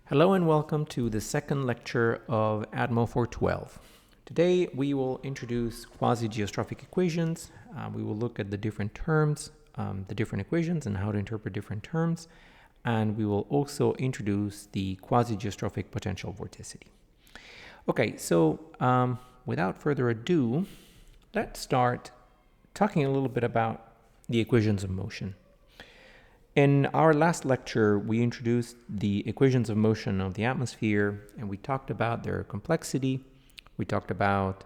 Hello and welcome to the second lecture of ATMO 412. Today we will introduce quasi-geostrophic equations. We will look at the different terms, the different equations and how to interpret different terms. And we will also introduce the quasi-geostrophic potential vorticity. Okay, so without further ado, let's start talking a little bit about the equations of motion. In our last lecture, we introduced the equations of motion of the atmosphere, and we talked about their complexity. We talked about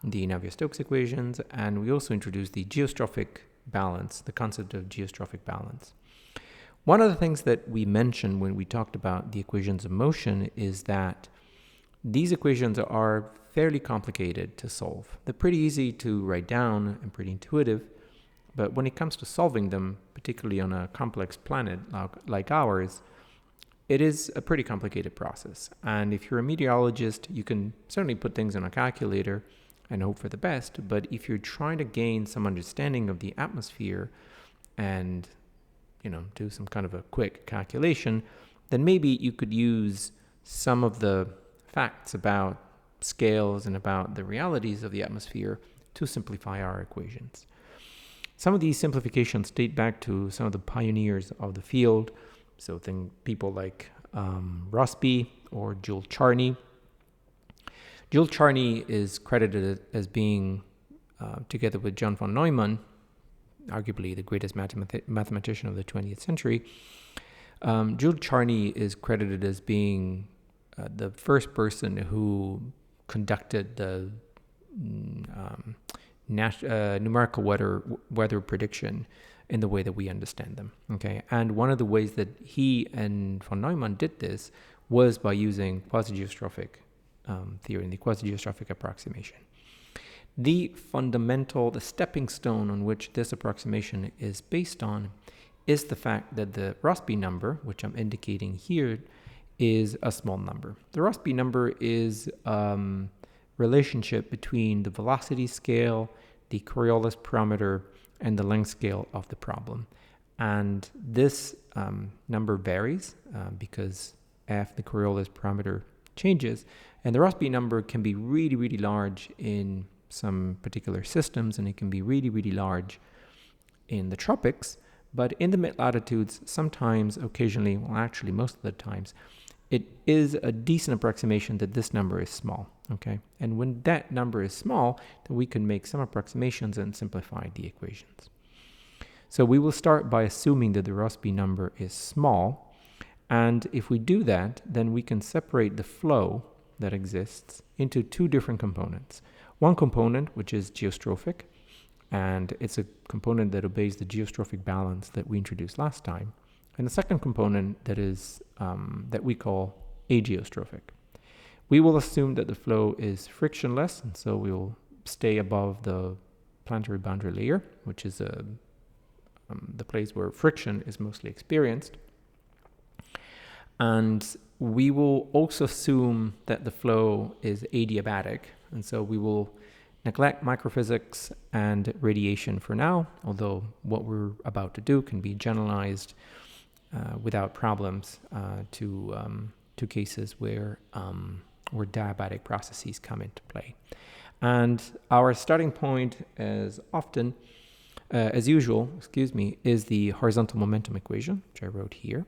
the Navier-Stokes equations, and we also introduced the geostrophic balance, the concept of geostrophic balance. One of the things that we mentioned when we talked about the equations of motion is that these equations are fairly complicated to solve. They're pretty easy to write down and pretty intuitive, but when it comes to solving them, particularly on a complex planet like ours, it is a pretty complicated process. And if you're a meteorologist, you can certainly put things on a calculator and hope for the best. But if you're trying to gain some understanding of the atmosphere and, do some kind of a quick calculation, then maybe you could use some of the facts about scales and about the realities of the atmosphere to simplify our equations. Some of these simplifications date back to some of the pioneers of the field. So think people like Rossby or Jules Charny. Jules Charny is credited as being, together with John von Neumann, arguably the greatest mathematician of the 20th century. Jules Charny is credited as being the first person who conducted the numerical weather prediction in the way that we understand them. Okay, and one of the ways that he and von Neumann did this was by using quasi-geostrophic theory and the quasi-geostrophic approximation. The stepping stone on which this approximation is based on is the fact that the Rossby number, which I'm indicating here, is a small number. The Rossby number is relationship between the velocity scale, the Coriolis parameter, and the length scale of the problem. And this number varies because f, the Coriolis parameter, changes. And the Rossby number can be really, really large in some particular systems, and it can be really, really large in the tropics. But in the mid-latitudes, sometimes, occasionally, well, actually most of the times, it is a decent approximation that this number is small, okay? And when that number is small, then we can make some approximations and simplify the equations. So we will start by assuming that the Rossby number is small. And if we do that, then we can separate the flow that exists into two different components. One component, which is geostrophic, and it's a component that obeys the geostrophic balance that we introduced last time. And the second component that is that we call ageostrophic. We will assume that the flow is frictionless, and so we will stay above the planetary boundary layer, which is the place where friction is mostly experienced. And we will also assume that the flow is adiabatic, and so we will neglect microphysics and radiation for now, although what we're about to do can be generalized without problems to cases where diabatic processes come into play. And our starting point, as usual, is the horizontal momentum equation, which I wrote here.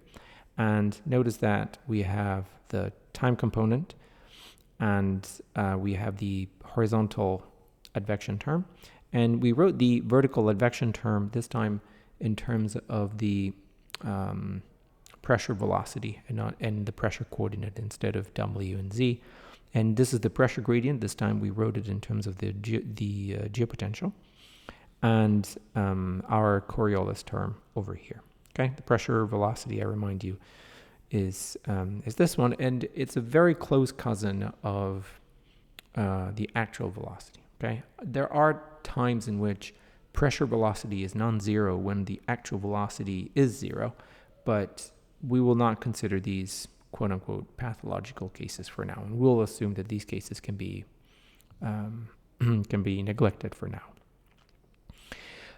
And notice that we have the time component, and we have the horizontal advection term. And we wrote the vertical advection term this time in terms of the pressure velocity and the pressure coordinate instead of W and Z. And this is the pressure gradient. This time we wrote it in terms of the geopotential and our Coriolis term over here. Okay, the pressure velocity, I remind you, is this one, and it's a very close cousin of the actual velocity. Okay, there are times in which pressure velocity is non-zero when the actual velocity is zero, but we will not consider these quote-unquote pathological cases for now, and we'll assume that these cases can be neglected for now.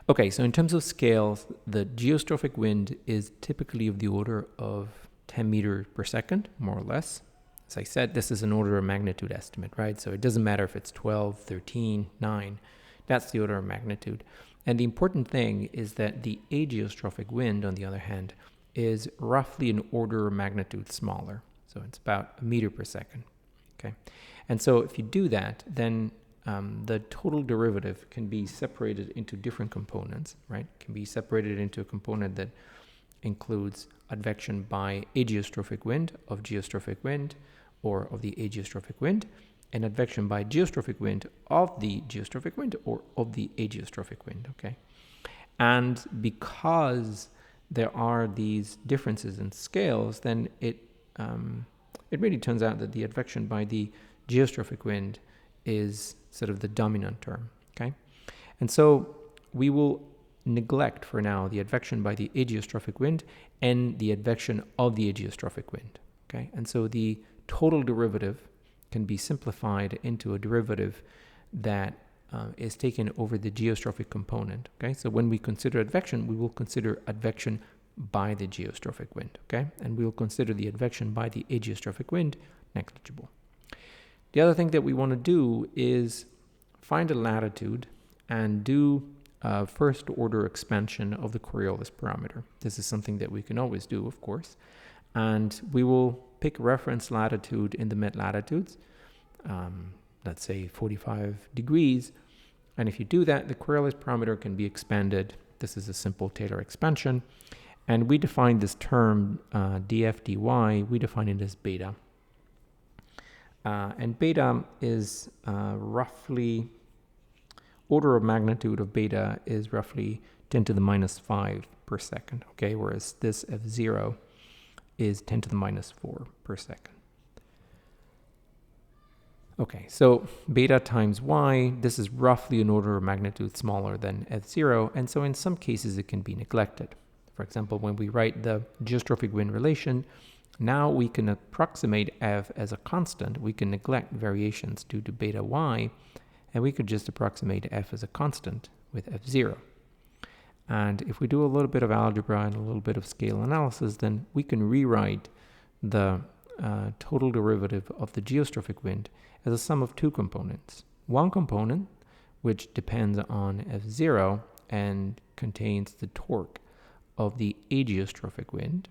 Okay, so in terms of scales, the geostrophic wind is typically of the order of 10 meters per second, more or less. As I said, this is an order of magnitude estimate, right? So it doesn't matter if it's 12, 13, 9. That's the order of magnitude. And the important thing is that the ageostrophic wind, on the other hand, is roughly an order of magnitude smaller. So it's about a meter per second, okay? And so if you do that, then the total derivative can be separated into different components, right? It can be separated into a component that includes advection by ageostrophic wind of geostrophic wind or of the ageostrophic wind, and advection by geostrophic wind of the geostrophic wind or of the ageostrophic wind, okay? And because there are these differences in scales, then it really turns out that the advection by the geostrophic wind is sort of the dominant term, okay? And so we will neglect for now the advection by the ageostrophic wind and the advection of the ageostrophic wind, okay? And so the total derivative can be simplified into a derivative that is taken over the geostrophic component, okay? So when we consider advection, we will consider advection by the geostrophic wind, okay? And we will consider the advection by the ageostrophic wind negligible. The other thing that we want to do is find a latitude and do a first order expansion of the Coriolis parameter. This is something that we can always do, of course. And we will pick reference latitude in the mid-latitudes, let's say 45 degrees. And if you do that, the Coriolis parameter can be expanded. This is a simple Taylor expansion. And we define this term df dy, we define it as beta. And beta is roughly, order of magnitude of beta is roughly 10 to the minus 5 per second, okay? Whereas this f0 is 10 to the minus 4 per second. Okay, so beta times y, this is roughly an order of magnitude smaller than f0, and so in some cases it can be neglected. For example, when we write the geostrophic wind relation, now we can approximate f as a constant. We can neglect variations due to beta y, and we could just approximate f as a constant with f0. And if we do a little bit of algebra and a little bit of scale analysis, then we can rewrite the total derivative of the geostrophic wind as a sum of two components. One component, which depends on f0 and contains the torque of the ageostrophic wind,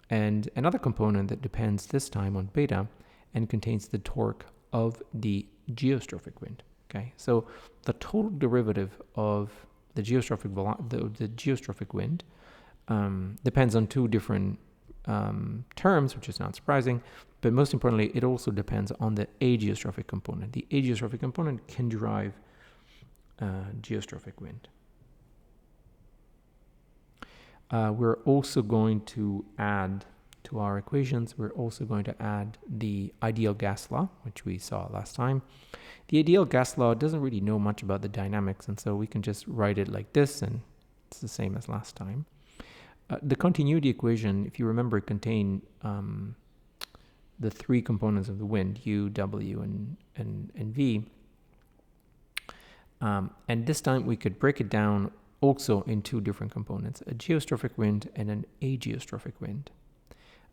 and another component that depends this time on beta and contains the torque of the geostrophic wind. Okay, so the total derivative of the geostrophic wind depends on two different terms, which is not surprising, but most importantly, it also depends on the ageostrophic component. The ageostrophic component can derive geostrophic wind. We're also going to add to our equations, we're also going to add the ideal gas law, which we saw last time. The ideal gas law doesn't really know much about the dynamics, and so we can just write it like this, and it's the same as last time. The continuity equation, if you remember, contained the three components of the wind, U, W, and V. And this time we could break it down also in two different components, a geostrophic wind and an ageostrophic wind.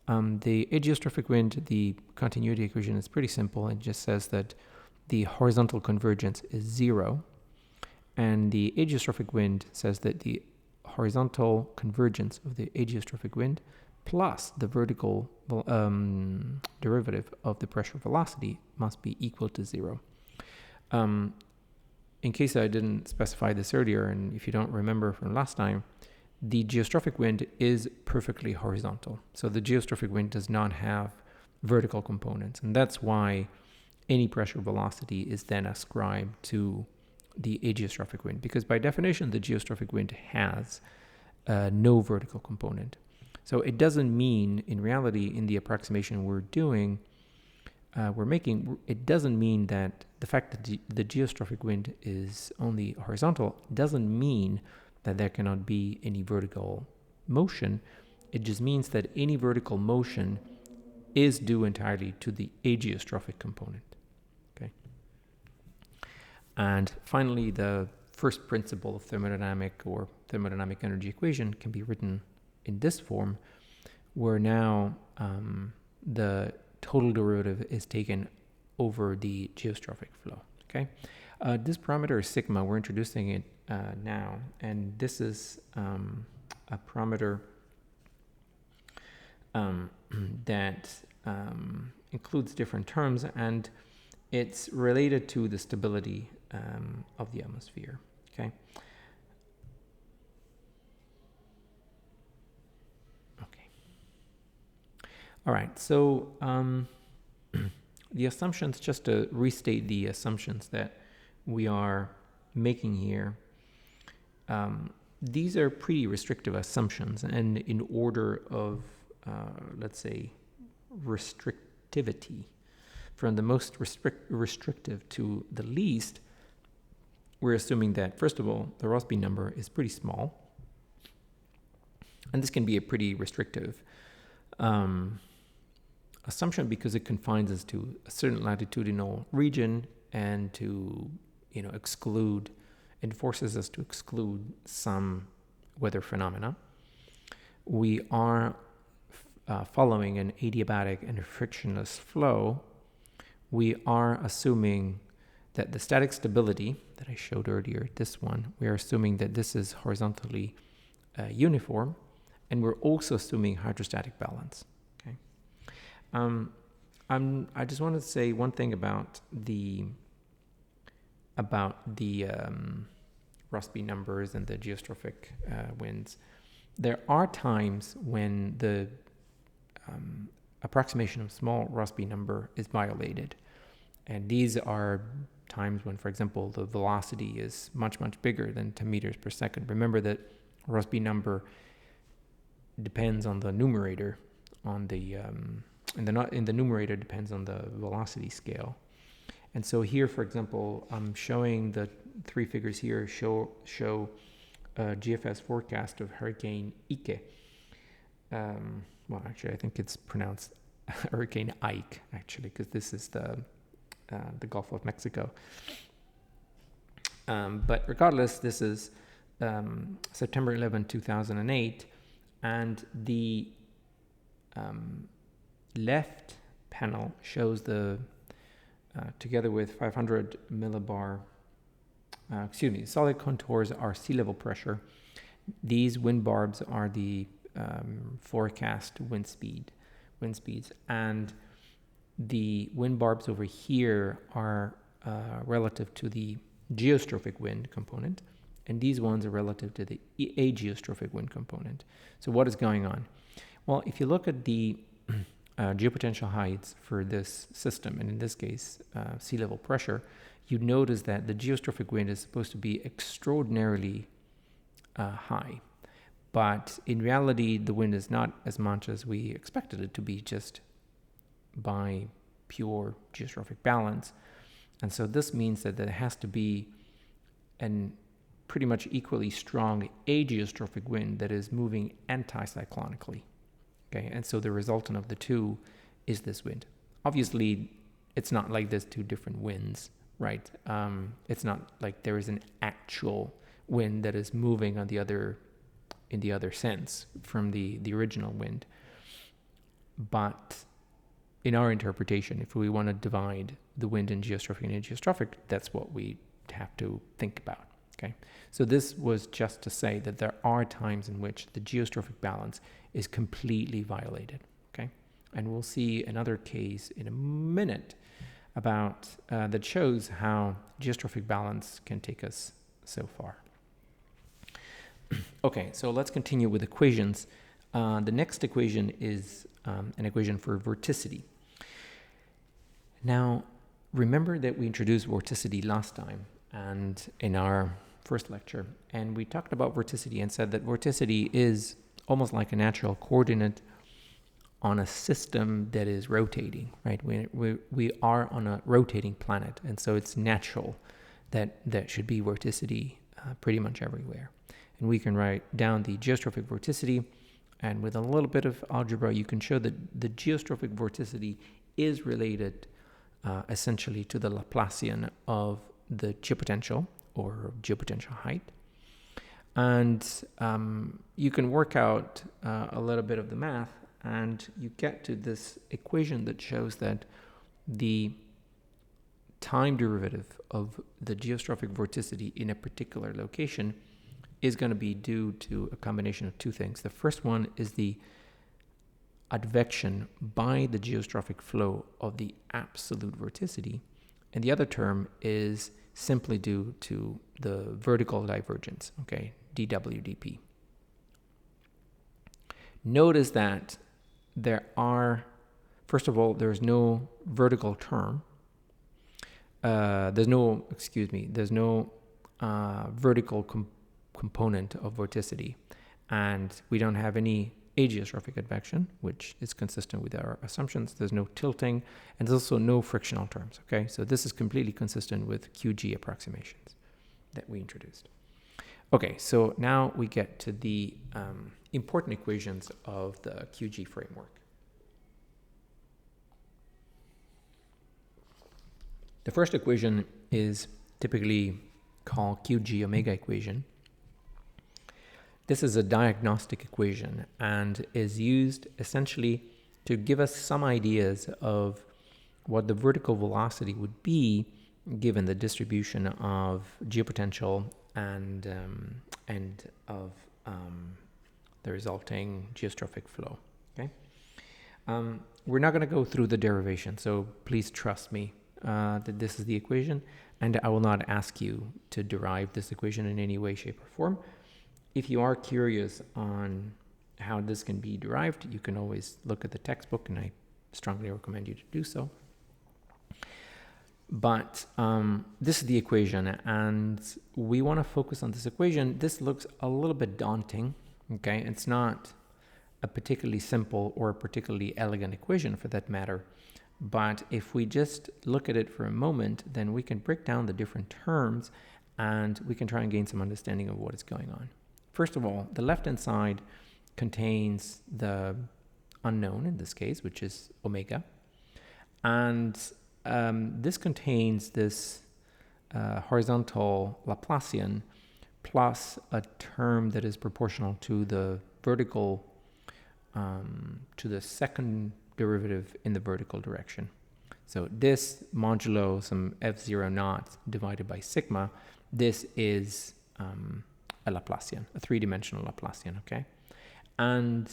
The ageostrophic wind, the continuity equation is pretty simple. It just says that the horizontal convergence is 0, and the ageostrophic wind says that the horizontal convergence of the ageostrophic wind plus the vertical derivative of the pressure velocity must be equal to 0. In case I didn't specify this earlier, and if you don't remember from last time, the geostrophic wind is perfectly horizontal. So the geostrophic wind does not have vertical components, and that's why any pressure velocity is then ascribed to the ageostrophic wind, because by definition the geostrophic wind has no vertical component. So it doesn't mean, in reality, in the approximation we're making, it doesn't mean that the fact that the geostrophic wind is only horizontal doesn't mean that there cannot be any vertical motion. It just means that any vertical motion is due entirely to the ageostrophic component. Okay. And finally, the first principle of thermodynamic or thermodynamic energy equation can be written in this form, where now the total derivative is taken over the geostrophic flow. Okay, this parameter is sigma. We're introducing it now, and this is a parameter that includes different terms, and it's related to the stability of the atmosphere. Okay. All right, so the assumptions, just to restate the assumptions that we are making here, these are pretty restrictive assumptions, and in order of, let's say, restrictivity, from the most restrictive to the least, we're assuming that, first of all, the Rossby number is pretty small, and this can be a pretty restrictive assumption because it confines us to a certain latitudinal region and to, exclude, it forces us to exclude some weather phenomena. We are following an adiabatic and a frictionless flow. We are assuming that the static stability that I showed earlier, this one, we are assuming that this is horizontally uniform, and we're also assuming hydrostatic balance. I just want to say one thing about the Rossby numbers and the geostrophic winds. There are times when the approximation of small Rossby number is violated, and these are times when, for example, the velocity is much bigger than 10 meters per second. Remember that Rossby number depends on the numerator, on the in the numerator depends on the velocity scale. And so here, for example, I'm showing the three figures here show GFS forecast of Hurricane Ike. Well, actually, I think it's pronounced Hurricane Ike, actually, because this is the Gulf of Mexico. But regardless, this is September 11, 2008, and the left panel shows the together with 500 millibar solid contours are sea level pressure. These wind barbs are the forecast wind speeds, and the wind barbs over here are relative to the geostrophic wind component, and these ones are relative to the ageostrophic wind component. So what is going on? Well, if you look at the geopotential heights for this system, and in this case, sea level pressure, you notice that the geostrophic wind is supposed to be extraordinarily high. But in reality, the wind is not as much as we expected it to be just by pure geostrophic balance. And so this means that there has to be an pretty much equally strong ageostrophic wind that is moving anticyclonically. Okay, and so the resultant of the two is this wind. Obviously, it's not like there's two different winds, right? It's not like there is an actual wind that is moving in the other sense from the original wind. But in our interpretation, if we want to divide the wind in geostrophic and ageostrophic, that's what we have to think about. Okay, so this was just to say that there are times in which the geostrophic balance is completely violated. Okay, and we'll see another case in a minute about that shows how geostrophic balance can take us so far. Okay, so let's continue with equations. The next equation is an equation for vorticity. Now, remember that we introduced vorticity last time and in our first lecture, and we talked about vorticity and said that vorticity is almost like a natural coordinate on a system that is rotating, right? We are on a rotating planet, and so it's natural that should be vorticity pretty much everywhere. And we can write down the geostrophic vorticity, and with a little bit of algebra, you can show that the geostrophic vorticity is related essentially to the Laplacian of the geopotential, or geopotential height. And you can work out a little bit of the math and you get to this equation that shows that the time derivative of the geostrophic vorticity in a particular location is going to be due to a combination of two things. The first one is the advection by the geostrophic flow of the absolute vorticity, and the other term is simply due to the vertical divergence, okay, dw/dp. Notice that first of all, there's no vertical term. There's no vertical component of vorticity, and we don't have any ageostrophic advection, which is consistent with our assumptions. There's no tilting, and there's also no frictional terms, okay? So this is completely consistent with QG approximations that we introduced. Okay, so now we get to the important equations of the QG framework. The first equation is typically called QG omega equation. This is a diagnostic equation and is used essentially to give us some ideas of what the vertical velocity would be given the distribution of geopotential and of the resulting geostrophic flow. Okay, we're not going to go through the derivation, so please trust me that this is the equation, and I will not ask you to derive this equation in any way, shape, or form. If you are curious on how this can be derived, you can always look at the textbook, and I strongly recommend you to do so. But this is the equation, and we want to focus on this equation. This looks a little bit daunting, okay? It's not a particularly simple or a particularly elegant equation for that matter. But if we just look at it for a moment, then we can break down the different terms and we can try and gain some understanding of what is going on. First of all, the left-hand side contains the unknown in this case, which is omega. And this contains this horizontal Laplacian plus a term that is proportional to the vertical, to the second derivative in the vertical direction. So this modulo some f0 naught divided by sigma, this is a Laplacian, a three-dimensional Laplacian, okay? And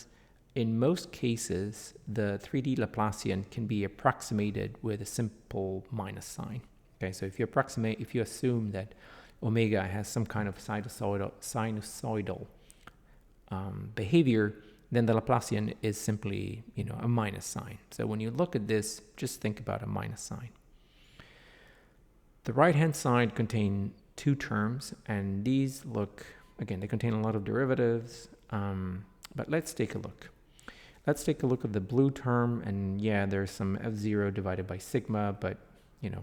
in most cases, the 3D Laplacian can be approximated with a simple minus sign. Okay, so if you assume that omega has some kind of sinusoidal behavior, then the Laplacian is simply, a minus sign. So when you look at this, just think about a minus sign. The right-hand side contain two terms, and these look, again, they contain a lot of derivatives, but let's take a look. Let's take a look at the blue term, and yeah, there's some f0 divided by sigma, but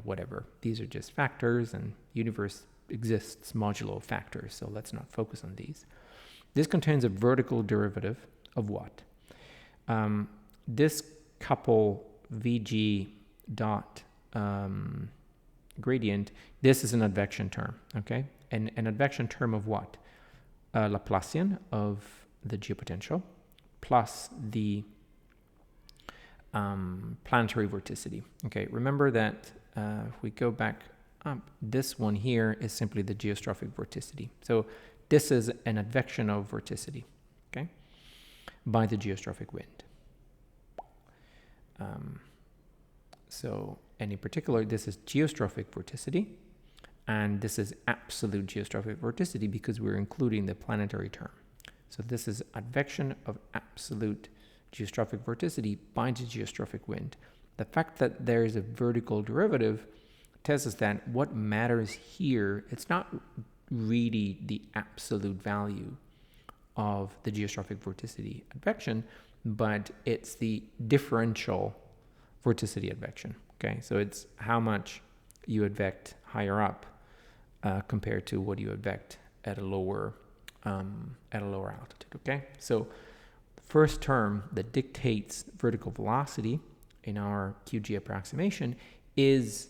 whatever. These are just factors, and universe exists modulo factors, so let's not focus on these. This contains a vertical derivative of what? This couple Vg dot gradient, this is an advection term, okay? And an advection term of what? Laplacian of the geopotential plus the planetary vorticity. Okay, remember that if we go back up, this one here is simply the geostrophic vorticity. So this is an advection of vorticity, okay, by the geostrophic wind. And in particular, this is geostrophic vorticity, and this is absolute geostrophic vorticity because we're including the planetary term. So this is advection of absolute geostrophic vorticity by the geostrophic wind. The fact that there is a vertical derivative tells us that what matters here, it's not really the absolute value of the geostrophic vorticity advection, but it's the differential vorticity advection. Okay, so it's how much you advect higher up compared to what you advect at a lower altitude. Okay, so the first term that dictates vertical velocity in our QG approximation is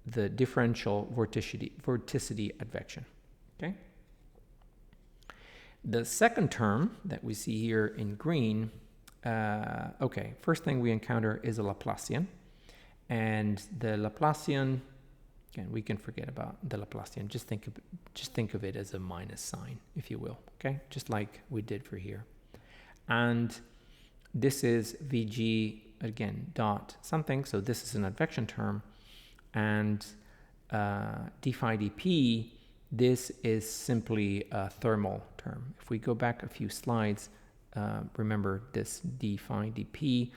the differential vorticity advection. Okay. The second term that we see here in green Okay, first thing we encounter is a Laplacian. And the Laplacian, again, we can forget about the Laplacian. Just think of it as a minus sign, if you will, okay? Just like we did for here. And this is Vg, again, dot something. So this is an advection term. And d phi dp, this is simply a thermal term. If we go back a few slides, remember this d phi dp,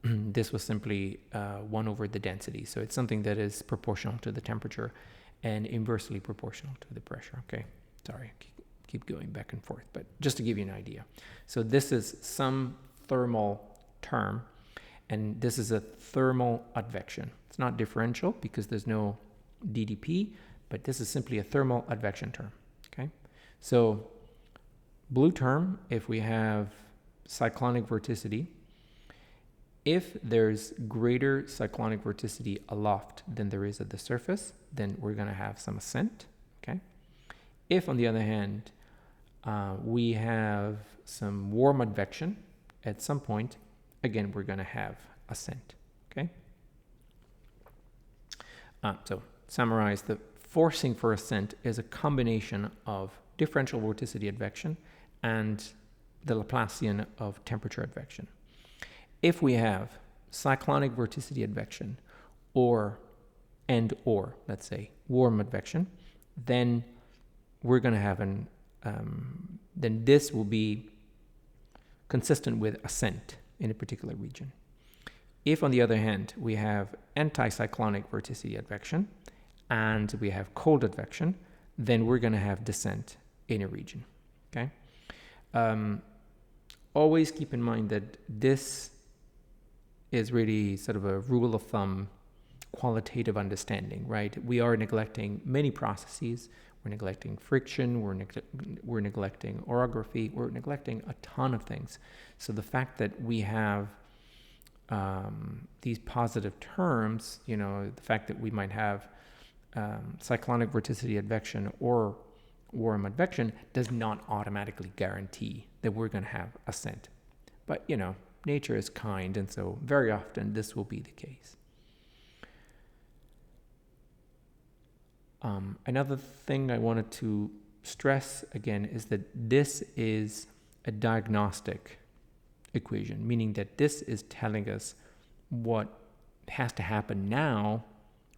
this was simply 1 over the density. So it's something that is proportional to the temperature and inversely proportional to the pressure, okay? Sorry, keep going back and forth, but just to give you an idea. So this is some thermal term, and this is a thermal advection. It's not differential because there's no ddp, but this is simply a thermal advection term, okay? So blue term, if we have cyclonic vorticity, if there's greater cyclonic vorticity aloft than there is at the surface, then we're going to have some ascent, okay? If, on the other hand, we have some warm advection at some point, again, we're going to have ascent, okay? So, summarize, the forcing for ascent is a combination of differential vorticity advection and the Laplacian of temperature advection. If we have cyclonic vorticity advection or let's say warm advection, then we're going to have then this will be consistent with ascent in a particular region. If, on the other hand, we have anticyclonic vorticity advection and we have cold advection, then we're going to have descent in a region, okay? Always keep in mind that this is really sort of a rule of thumb qualitative understanding, right? We are neglecting many processes. We're neglecting friction, we're neglecting orography, we're neglecting a ton of things. So the fact that we have these positive terms, you know, the fact that we might have cyclonic vorticity advection or warm advection does not automatically guarantee that we're going to have ascent. But, you know, nature is kind, and so very often this will be the case. Another thing I wanted to stress again is that this is a diagnostic equation, meaning that this is telling us what has to happen now,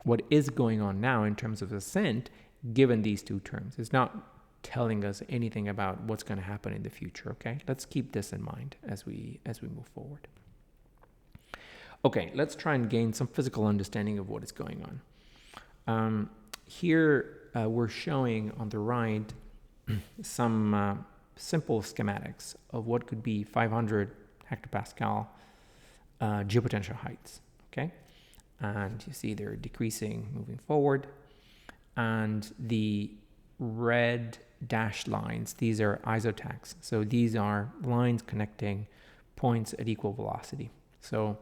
what is going on now in terms of ascent, given these two terms. It's not telling us anything about what's going to happen in the future, okay? Let's keep this in mind as we move forward. Okay, let's try and gain some physical understanding of what is going on. Here we're showing on the right some simple schematics of what could be 500 hectopascal geopotential heights, okay? And you see they're decreasing moving forward. And the red dashed lines, these are isotachs. So these are lines connecting points at equal velocity. So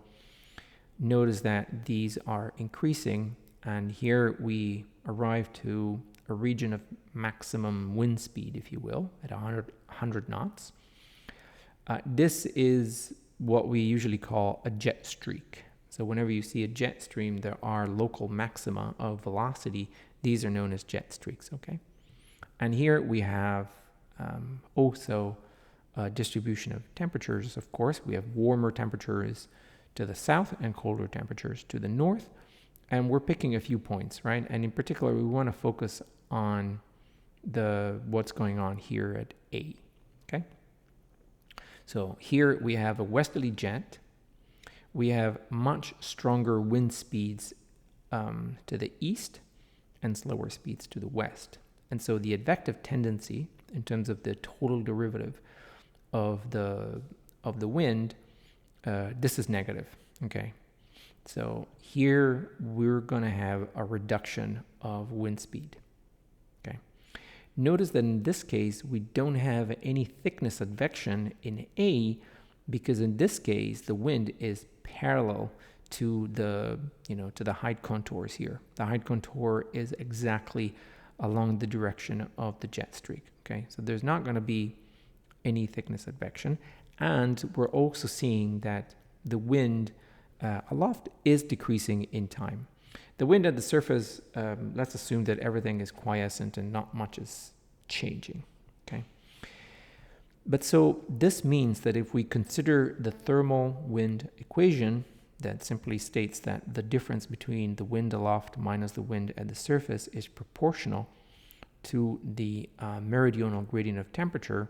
notice that these are increasing, and here we arrive to a region of maximum wind speed, if you will, at 100 knots. This is what we usually call a jet streak. So whenever you see a jet stream, there are local maxima of velocity. These are known as jet streaks, okay? And here we have also a distribution of temperatures, of course. We have warmer temperatures to the south and colder temperatures to the north. And we're picking a few points, right? And in particular, we want to focus on what's going on here at A, okay? So here we have a westerly jet. We have much stronger wind speeds to the east and slower speeds to the west. And so the advective tendency in terms of the total derivative of the wind, this is negative, okay? So here we're going to have a reduction of wind speed, okay? Notice that in this case, we don't have any thickness advection in A, because in this case, the wind is parallel to the height contours here. The height contour is exactly along the direction of the jet streak, okay? So there's not going to be any thickness advection. And we're also seeing that the wind aloft is decreasing in time. The wind at the surface, let's assume that everything is quiescent and not much is changing, okay? But so this means that if we consider the thermal wind equation that simply states that the difference between the wind aloft minus the wind at the surface is proportional to the meridional gradient of temperature,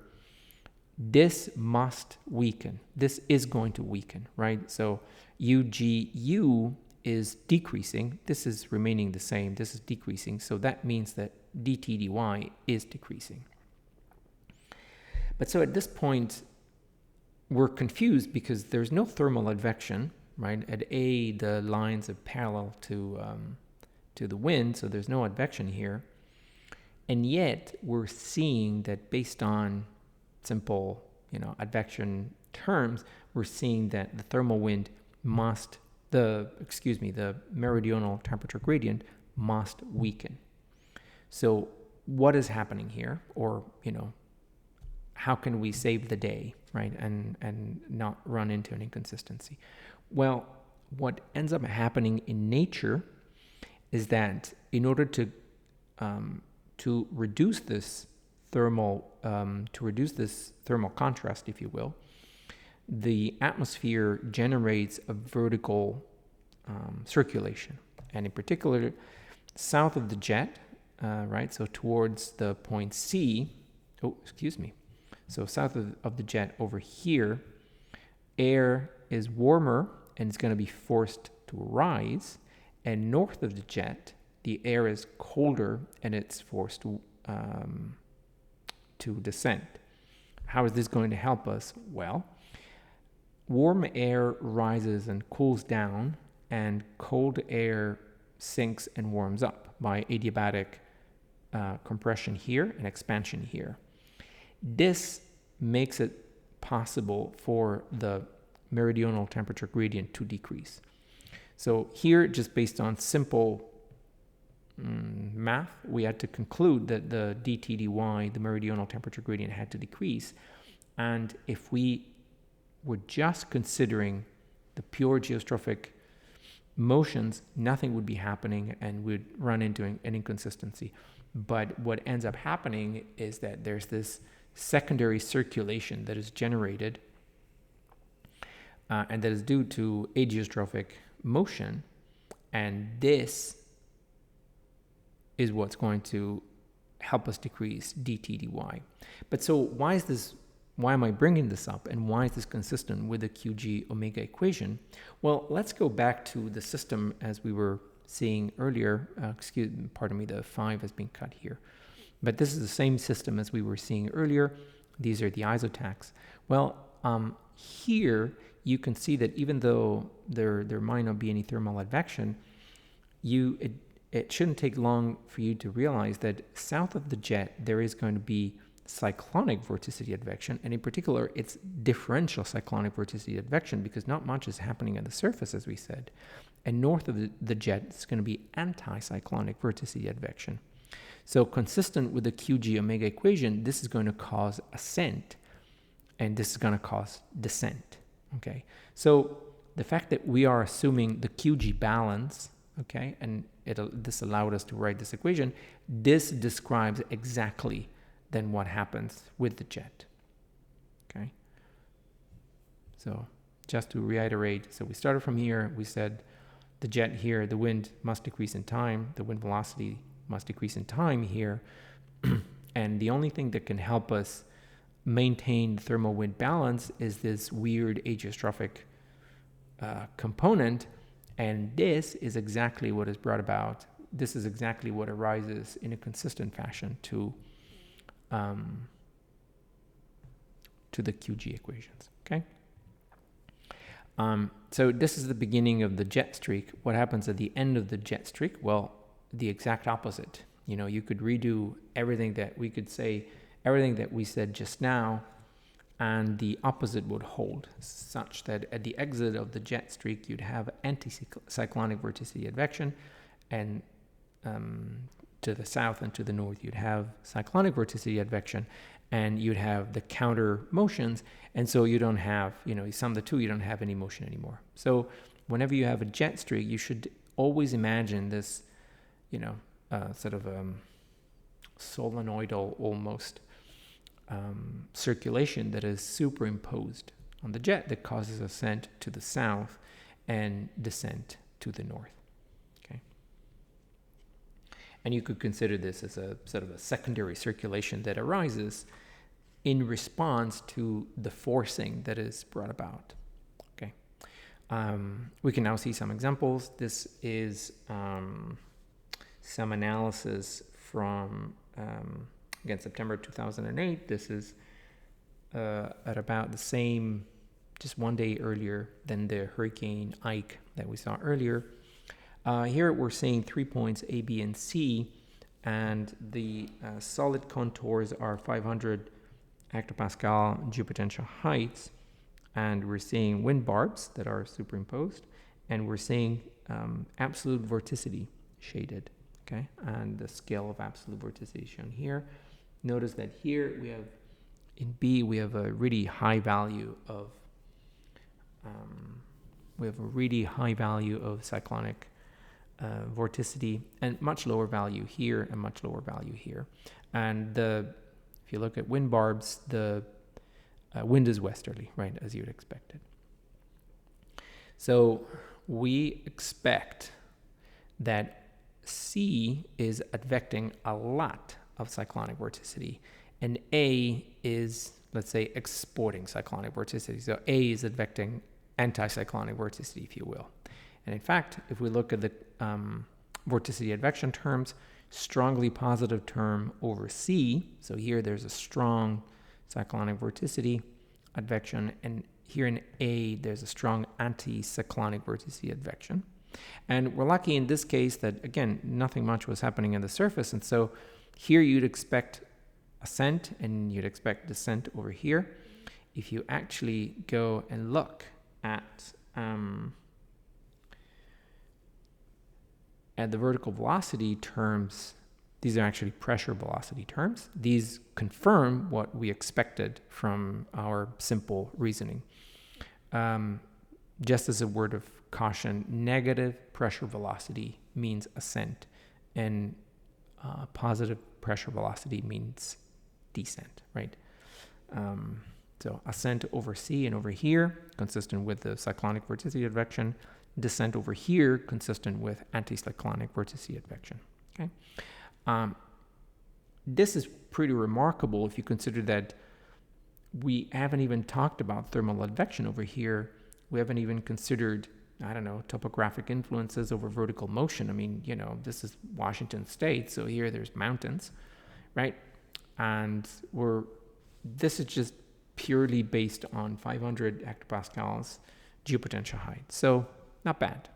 this must weaken. This is going to weaken, right? So UGU is decreasing. This is remaining the same. This is decreasing. So that means that dt dy is decreasing. But so at this point, we're confused because there's no thermal advection, right? At A, the lines are parallel to the wind, so there's no advection here. And yet, we're seeing that based on simple, advection terms, we're seeing that the thermal wind the meridional temperature gradient must weaken. So what is happening here? Or, how can we save the day, right? And not run into an inconsistency? Well, what ends up happening in nature is that in order to reduce this thermal contrast, if you will, the atmosphere generates a vertical circulation, and in particular, south of the jet, right? So towards the point C. So south of the jet over here, air is warmer and it's going to be forced to rise, and north of the jet, the air is colder and it's forced to descend. How is this going to help us? Well, warm air rises and cools down, and cold air sinks and warms up by adiabatic compression here and expansion here. This makes it possible for the meridional temperature gradient to decrease. So here, just based on simple math, we had to conclude that the dt dy, the meridional temperature gradient, had to decrease. And if we were just considering the pure geostrophic motions, nothing would be happening and we'd run into an inconsistency. But what ends up happening is that there's this secondary circulation that is generated and that is due to ageostrophic motion, and this is what's going to help us decrease dt dy. But so why am I bringing this up, and why is this consistent with the QG omega equation? Well, let's go back to the system as we were seeing earlier. The 5 has been cut here. But this is the same system as we were seeing earlier. These are the isotachs. Well, here you can see that even though there might not be any thermal advection, it shouldn't take long for you to realize that south of the jet, there is going to be cyclonic vorticity advection, and in particular, it's differential cyclonic vorticity advection because not much is happening at the surface, as we said. And north of the jet, it's going to be anticyclonic vorticity advection. So consistent with the QG omega equation, this is going to cause ascent, and this is going to cause descent, okay? So the fact that we are assuming the QG balance, okay, and this allowed us to write this equation, this describes exactly then what happens with the jet, okay? So just to reiterate, so we started from here, we said the jet here, the wind must decrease in time, the wind velocity must decrease in time here, and the only thing that can help us maintain thermal wind balance is this weird ageostrophic component, and this is exactly what is brought about. This is exactly what arises in a consistent fashion to the QG equations, okay? So this is the beginning of the jet streak. What happens at the end of the jet streak? Well, the exact opposite. You could redo everything that we said just now, and the opposite would hold, such that at the exit of the jet streak, you'd have anticyclonic vorticity advection, and to the south and to the north, you'd have cyclonic vorticity advection, and you'd have the counter motions, and so you don't have, you sum the two, you don't have any motion anymore. So whenever you have a jet streak, you should always imagine this, sort of solenoidal almost circulation that is superimposed on the jet that causes ascent to the south and descent to the north. Okay, and you could consider this as a sort of a secondary circulation that arises in response to the forcing that is brought about. Okay, we can now see some examples. This is some analysis from again September 2008. This is at about the same, just one day earlier than the Hurricane Ike that we saw earlier. Here we're seeing 3 points A, B, and C, and the solid contours are 500 hectopascal geopotential heights, and we're seeing wind barbs that are superimposed, and we're seeing absolute vorticity shaded, okay, and the scale of absolute vorticity shown here. Notice that here we have, in B, we have a really high value of cyclonic vorticity, and much lower value here and much lower value here. And if you look at wind barbs, the wind is westerly, right, as you'd expected. So we expect that C is advecting a lot of cyclonic vorticity, and A is, let's say, exporting cyclonic vorticity. So A is advecting anticyclonic vorticity, if you will. And in fact, if we look at the vorticity advection terms, strongly positive term over C. So here there's a strong cyclonic vorticity advection, and here in A there's a strong anticyclonic vorticity advection. And we're lucky in this case that, again, nothing much was happening on the surface, and so here you'd expect ascent and you'd expect descent over here. If you actually go and look at the vertical velocity terms, these are actually pressure velocity terms. These confirm what we expected from our simple reasoning. Just as a word of caution, negative pressure velocity means ascent, and positive pressure velocity means descent, right? So ascent over C and over here, consistent with the cyclonic vorticity advection. Descent over here, consistent with anticyclonic vorticity advection. Okay, this is pretty remarkable if you consider that we haven't even talked about thermal advection over here. We haven't even considered, topographic influences over vertical motion. I mean, this is Washington State, so here there's mountains, right? And this is just purely based on 500 hectopascals geopotential height. So not bad.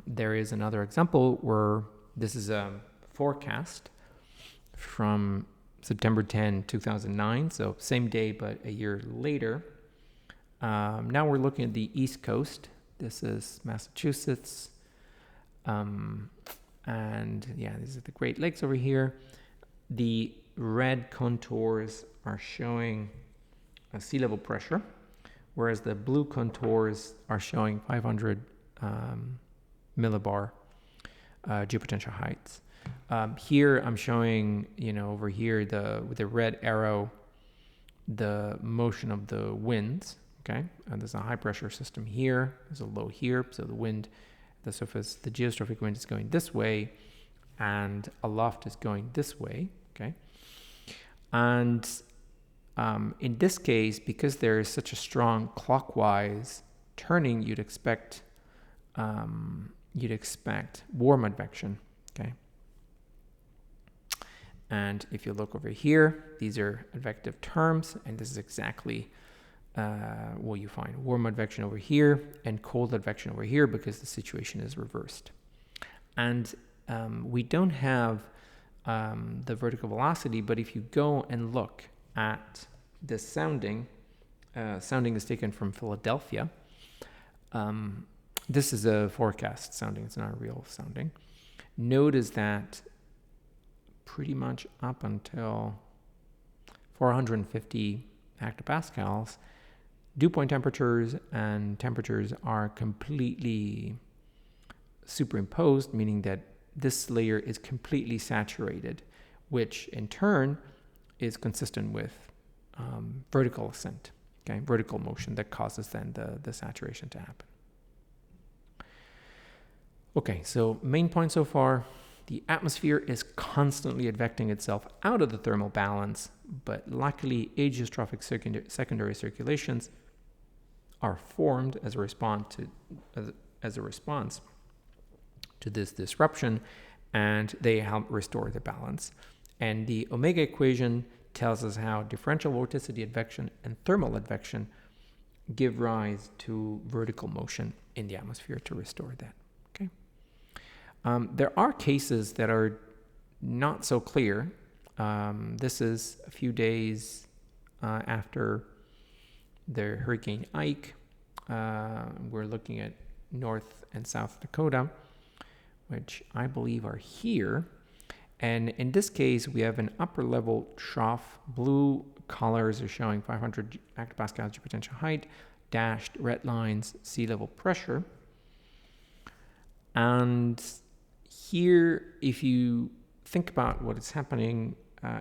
There is another example where this is a forecast from September 10, 2009. So same day, but a year later. Now we're looking at the East Coast. This is Massachusetts. And yeah, these are the Great Lakes over here. The red contours are showing a sea level pressure, whereas the blue contours are showing 500 millibar geopotential heights. Here I'm showing, over here with the red arrow, the motion of the winds. Okay, and there's a high pressure system here, there's a low here, so the wind, the surface, the geostrophic wind is going this way, and aloft is going this way. Okay, and in this case, because there is such a strong clockwise turning, you'd expect warm advection. Okay, and if you look over here, these are advective terms, and this is exactly what you find: warm advection over here and cold advection over here, because the situation is reversed. And we don't have the vertical velocity, but if you go and look at the sounding is taken from Philadelphia. This is a forecast sounding, it's not a real sounding. Notice that pretty much up until 450 hectopascals, dew point temperatures and temperatures are completely superimposed, meaning that this layer is completely saturated, which in turn is consistent with vertical ascent, okay, vertical motion that causes then the saturation to happen. Okay, so main point so far, the atmosphere is constantly advecting itself out of the thermal balance, but luckily ageostrophic secondary circulations are formed as a response to this disruption, and they help restore the balance. And the omega equation tells us how differential vorticity advection and thermal advection give rise to vertical motion in the atmosphere to restore that. Okay. There are cases that are not so clear. This is a few days after the Hurricane Ike. We're looking at North and South Dakota, which I believe are here. And in this case, we have an upper level trough. Blue colors are showing 500 hectopascals geopotential height, dashed red lines, sea level pressure. And here, if you think about what is happening,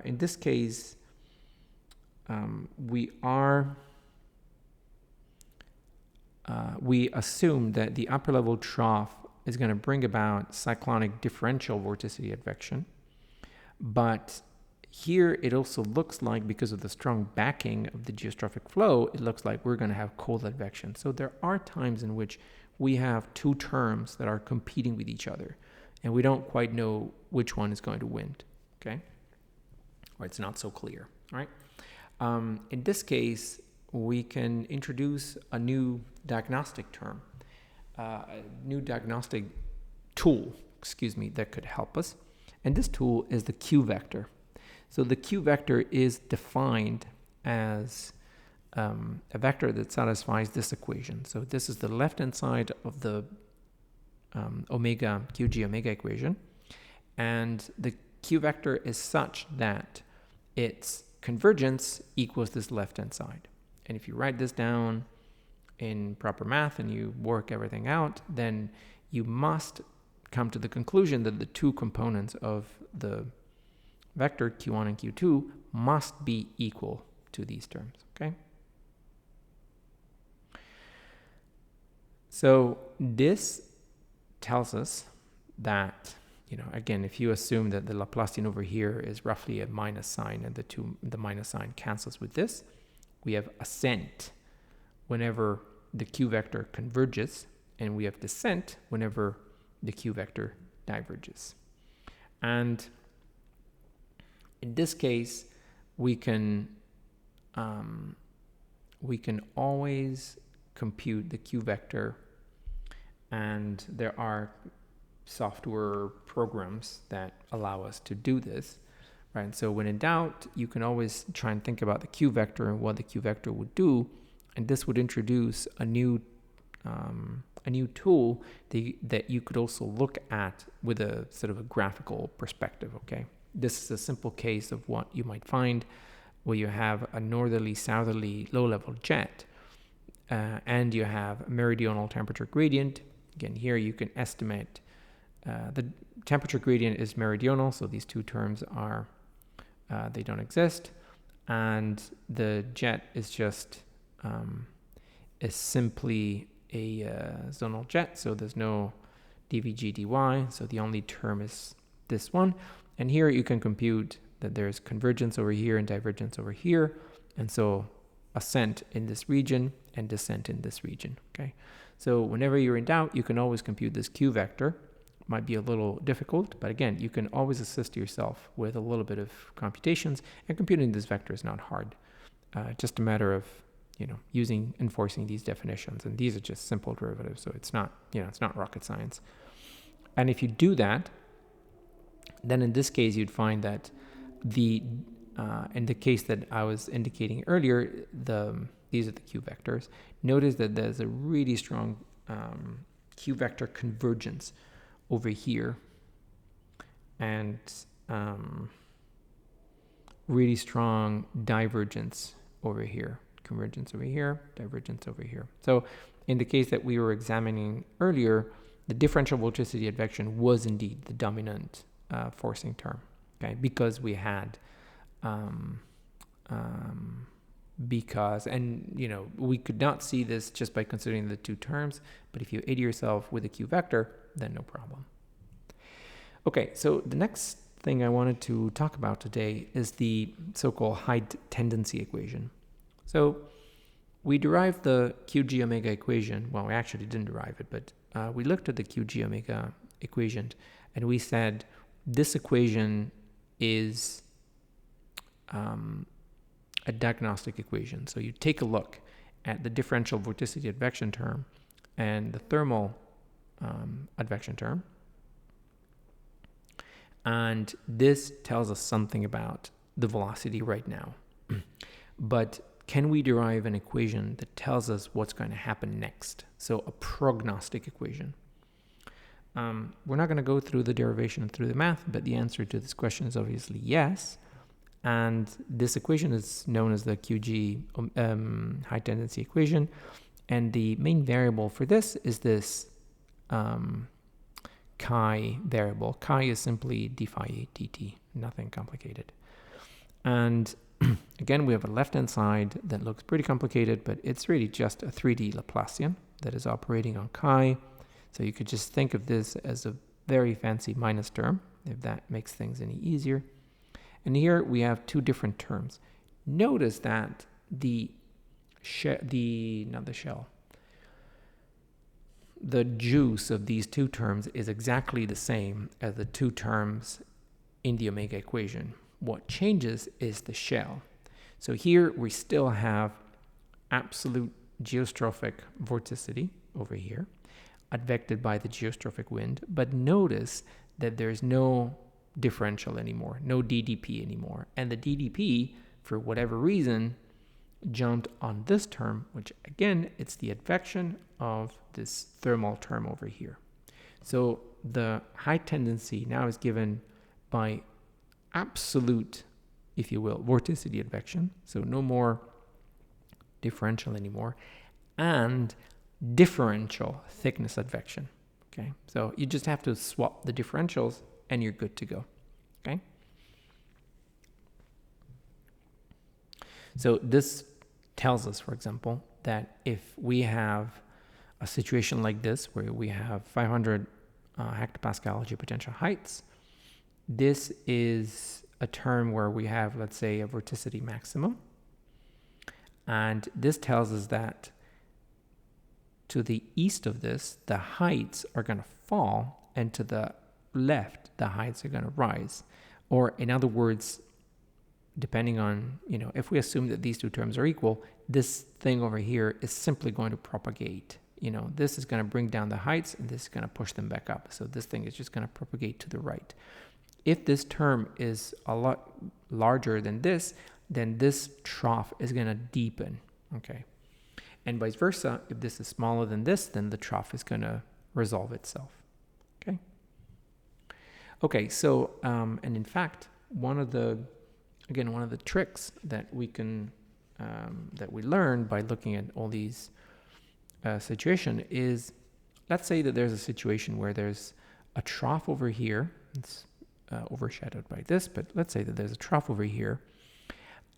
in this case, we assume that the upper level trough is going to bring about cyclonic differential vorticity advection. But here it also looks like, because of the strong backing of the geostrophic flow, it looks like we're going to have cold advection. So there are times in which we have two terms that are competing with each other, and we don't quite know which one is going to win, okay? Or it's not so clear, right? In this case, we can introduce a new diagnostic term, a new diagnostic tool, that could help us. And this tool is the Q vector. So the Q vector is defined as a vector that satisfies this equation. So this is the left-hand side of the QG omega equation. And the Q vector is such that its convergence equals this left-hand side. And if you write this down in proper math and you work everything out, then you must come to the conclusion that the two components of the vector Q1 and Q2 must be equal to these terms, okay? So this tells us that, again, if you assume that the Laplacian over here is roughly a minus sign and the minus sign cancels with this, we have ascent whenever the Q vector converges, and we have descent whenever the Q vector diverges. And in this case, we can always compute the Q vector, and there are software programs that allow us to do this, right? So when in doubt, you can always try and think about the Q vector and what the Q vector would do, and this would introduce a new tool that you could also look at with a sort of a graphical perspective, okay? This is a simple case of what you might find where you have a northerly, southerly, low-level jet, and you have a meridional temperature gradient. Again, here you can estimate the temperature gradient is meridional, so these two terms are, they don't exist, and the jet is just, is simply a zonal jet, so there's no dvg dy, so the only term is this one. And here you can compute that there's convergence over here and divergence over here, and so ascent in this region and descent in this region, okay? So whenever you're in doubt, you can always compute this Q vector. Might be a little difficult, but again, you can always assist yourself with a little bit of computations, and computing this vector is not hard. Just a matter of enforcing these definitions, and these are just simple derivatives, so it's not, it's not rocket science. And if you do that, then in this case, you'd find that in the case that I was indicating earlier, these are the Q vectors. Notice that there's a really strong Q vector convergence over here, and really strong divergence over here, convergence over here, divergence over here. So in the case that we were examining earlier, the differential vorticity advection was indeed the dominant forcing term, okay, because we had we could not see this just by considering the two terms, but if you aid yourself with a Q vector, then no problem. Okay, so the next thing I wanted to talk about today is the so-called high tendency equation. So we derived the QG omega equation. Well, we actually didn't derive it, but we looked at the QG omega equation and we said this equation is a diagnostic equation. So you take a look at the differential vorticity advection term and the thermal advection term, and this tells us something about the velocity right now. But can we derive an equation that tells us what's going to happen next? So a prognostic equation. We're not going to go through the derivation through the math, but the answer to this question is obviously yes. And this equation is known as the QG high tendency equation. And the main variable for this is this chi variable. Chi is simply d phi a dt, nothing complicated. And again, we have a left-hand side that looks pretty complicated, but it's really just a 3D Laplacian that is operating on chi. So you could just think of this as a very fancy minus term, if that makes things any easier. And here we have two different terms. Notice that the juice of these two terms is exactly the same as the two terms in the omega equation. What changes is the shell. So here we still have absolute geostrophic vorticity over here, advected by the geostrophic wind, but notice that there's no differential anymore, no DDP anymore. And the DDP, for whatever reason, jumped on this term, which again, it's the advection of this thermal term over here. So the high tendency now is given by absolute, if you will, vorticity advection. So no more differential anymore, and differential thickness advection. Okay, so you just have to swap the differentials and you're good to go. Okay. So this tells us, for example, that if we have a situation like this where we have 500 hectopascal geopotential heights, this is a term where we have, let's say, a vorticity maximum. And this tells us that to the east of this, the heights are going to fall, and to the left, the heights are going to rise. Or in other words, depending on, if we assume that these two terms are equal, this thing over here is simply going to propagate. This is going to bring down the heights and this is going to push them back up. So this thing is just going to propagate to the right. If this term is a lot larger than this, then this trough is going to deepen. Okay. And vice versa, if this is smaller than this, then the trough is going to resolve itself. Okay. Okay, so, and in fact, one of the tricks that we can, that we learn by looking at all these situations is, let's say that there's a situation where there's a trough over here. It's overshadowed by this, but let's say that there's a trough over here.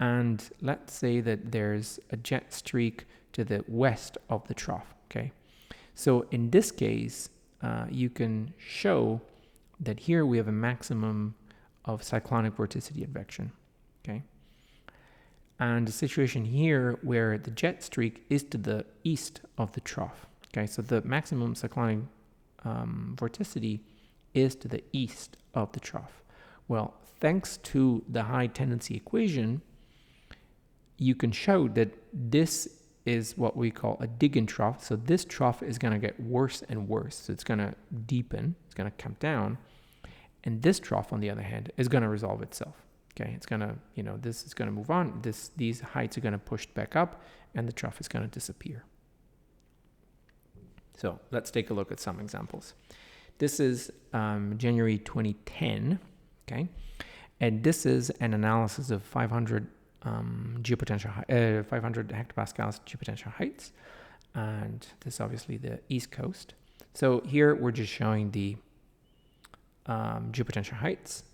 And let's say that there's a jet streak to the west of the trough, okay? So in this case, you can show that here we have a maximum of cyclonic vorticity advection, okay? And a situation here where the jet streak is to the east of the trough, okay? So the maximum cyclonic vorticity is to the east of the trough. Well, thanks to the high tendency equation, you can show that this is what we call a digging trough. So this trough is going to get worse and worse. So it's going to deepen, it's going to come down. And this trough, on the other hand, is going to resolve itself. Okay, it's going to, this is going to move on. These heights are going to push back up and the trough is going to disappear. So let's take a look at some examples. This is January 2010, okay? And this is an analysis of 500 geopotential, 500 hectopascals geopotential heights. And this is obviously the east coast. So here we're just showing the geopotential heights.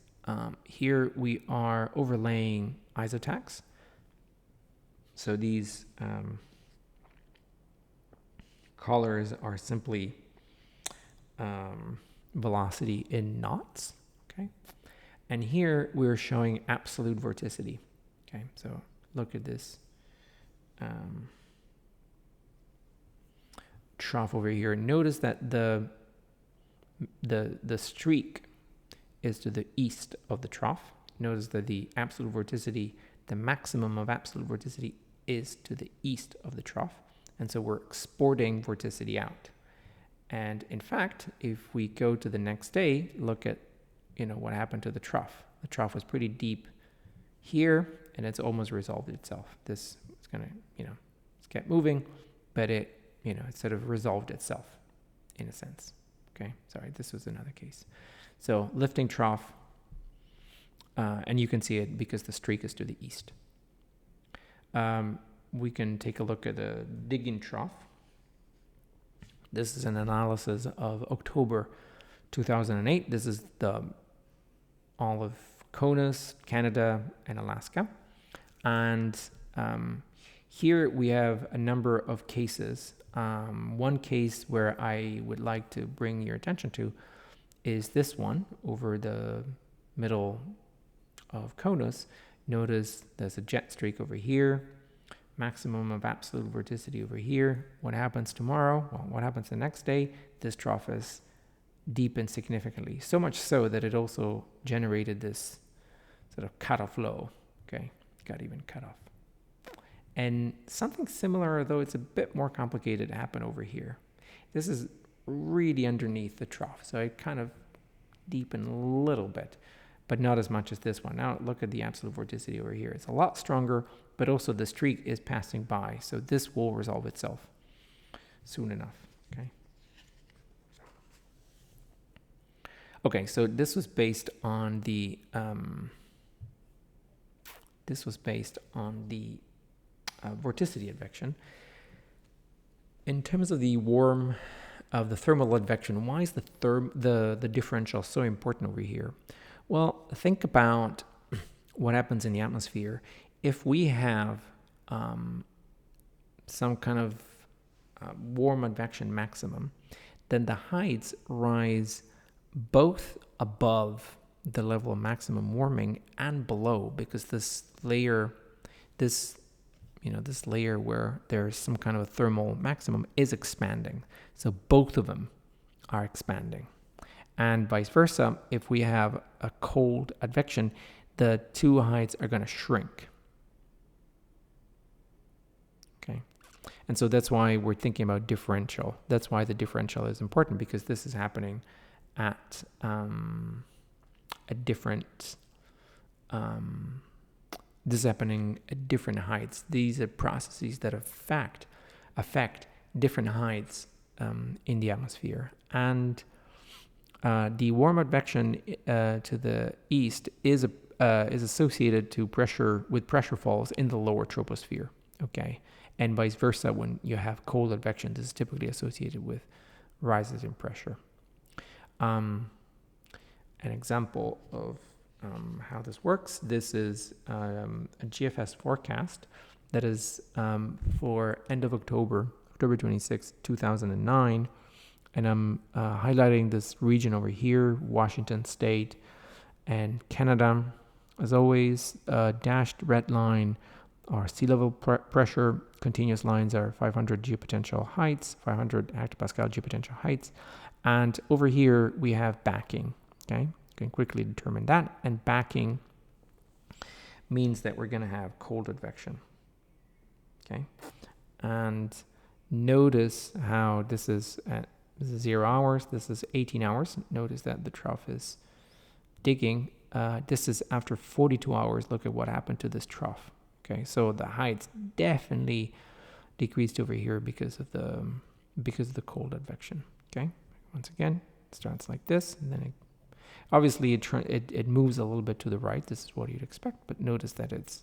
Here we are overlaying isotax. So these colors are simply velocity in knots, okay? And here we're showing absolute vorticity, okay? So look at this trough over here. Notice that the streak is to the east of the trough. Notice that the absolute vorticity, the maximum of absolute vorticity, is to the east of the trough. And so we're exporting vorticity out. And in fact, if we go to the next day, look at, what happened to the trough. The trough was pretty deep here, and it's almost resolved itself. This is going to, it's kept moving, but it, it sort of resolved itself in a sense. Okay, sorry, this was another case. So lifting trough, and you can see it because the streak is to the east. We can take a look at a digging trough. This is an analysis of October 2008. This is all of CONUS, Canada, and Alaska. And here we have a number of cases. One case where I would like to bring your attention to is this one over the middle of CONUS. Notice there's a jet streak over here, maximum of absolute vorticity over here. What happens tomorrow? Well, what happens the next day? This trough is deepened significantly, so much so that it also generated this sort of cutoff low. Okay, got even cut off. And something similar, though it's a bit more complicated, happened over here. This is really underneath the trough, so it kind of deepened a little bit, but not as much as this one. Now look at the absolute vorticity over here. It's a lot stronger, but also the streak is passing by, so this will resolve itself soon enough. Okay, so this was based on the vorticity advection. In terms of the thermal advection, why is the differential so important over here? Well, think about what happens in the atmosphere if we have some kind of warm advection maximum. Then the heights rise both above the level of maximum warming and below, because this layer where there's some kind of a thermal maximum is expanding. So both of them are expanding. And vice versa, if we have a cold advection, the two heights are going to shrink. Okay. And so that's why we're thinking about differential. That's why the differential is important, because this is happening at different heights. These are processes that affect different heights in the atmosphere. And the warm advection to the east is associated with pressure falls in the lower troposphere. Okay, and vice versa. When you have cold advection, this is typically associated with rises in pressure. An example of how this works. This is a GFS forecast that is for end of October 26, 2009. And I'm highlighting this region over here, Washington State and Canada. As always, dashed red line are sea level pressure. Continuous lines are 500 geopotential heights, 500 hectopascal geopotential heights. And over here, we have backing, okay? You can quickly determine that. And backing means that we're going to have cold advection, okay? And notice how this is 0 hours. This is 18 hours. Notice that the trough is digging. This is after 42 hours. Look at what happened to this trough, okay? So the heights definitely decreased over here because of the cold advection, okay? Once again, it starts like this, and then Obviously, it moves a little bit to the right. This is what you'd expect, but notice that it's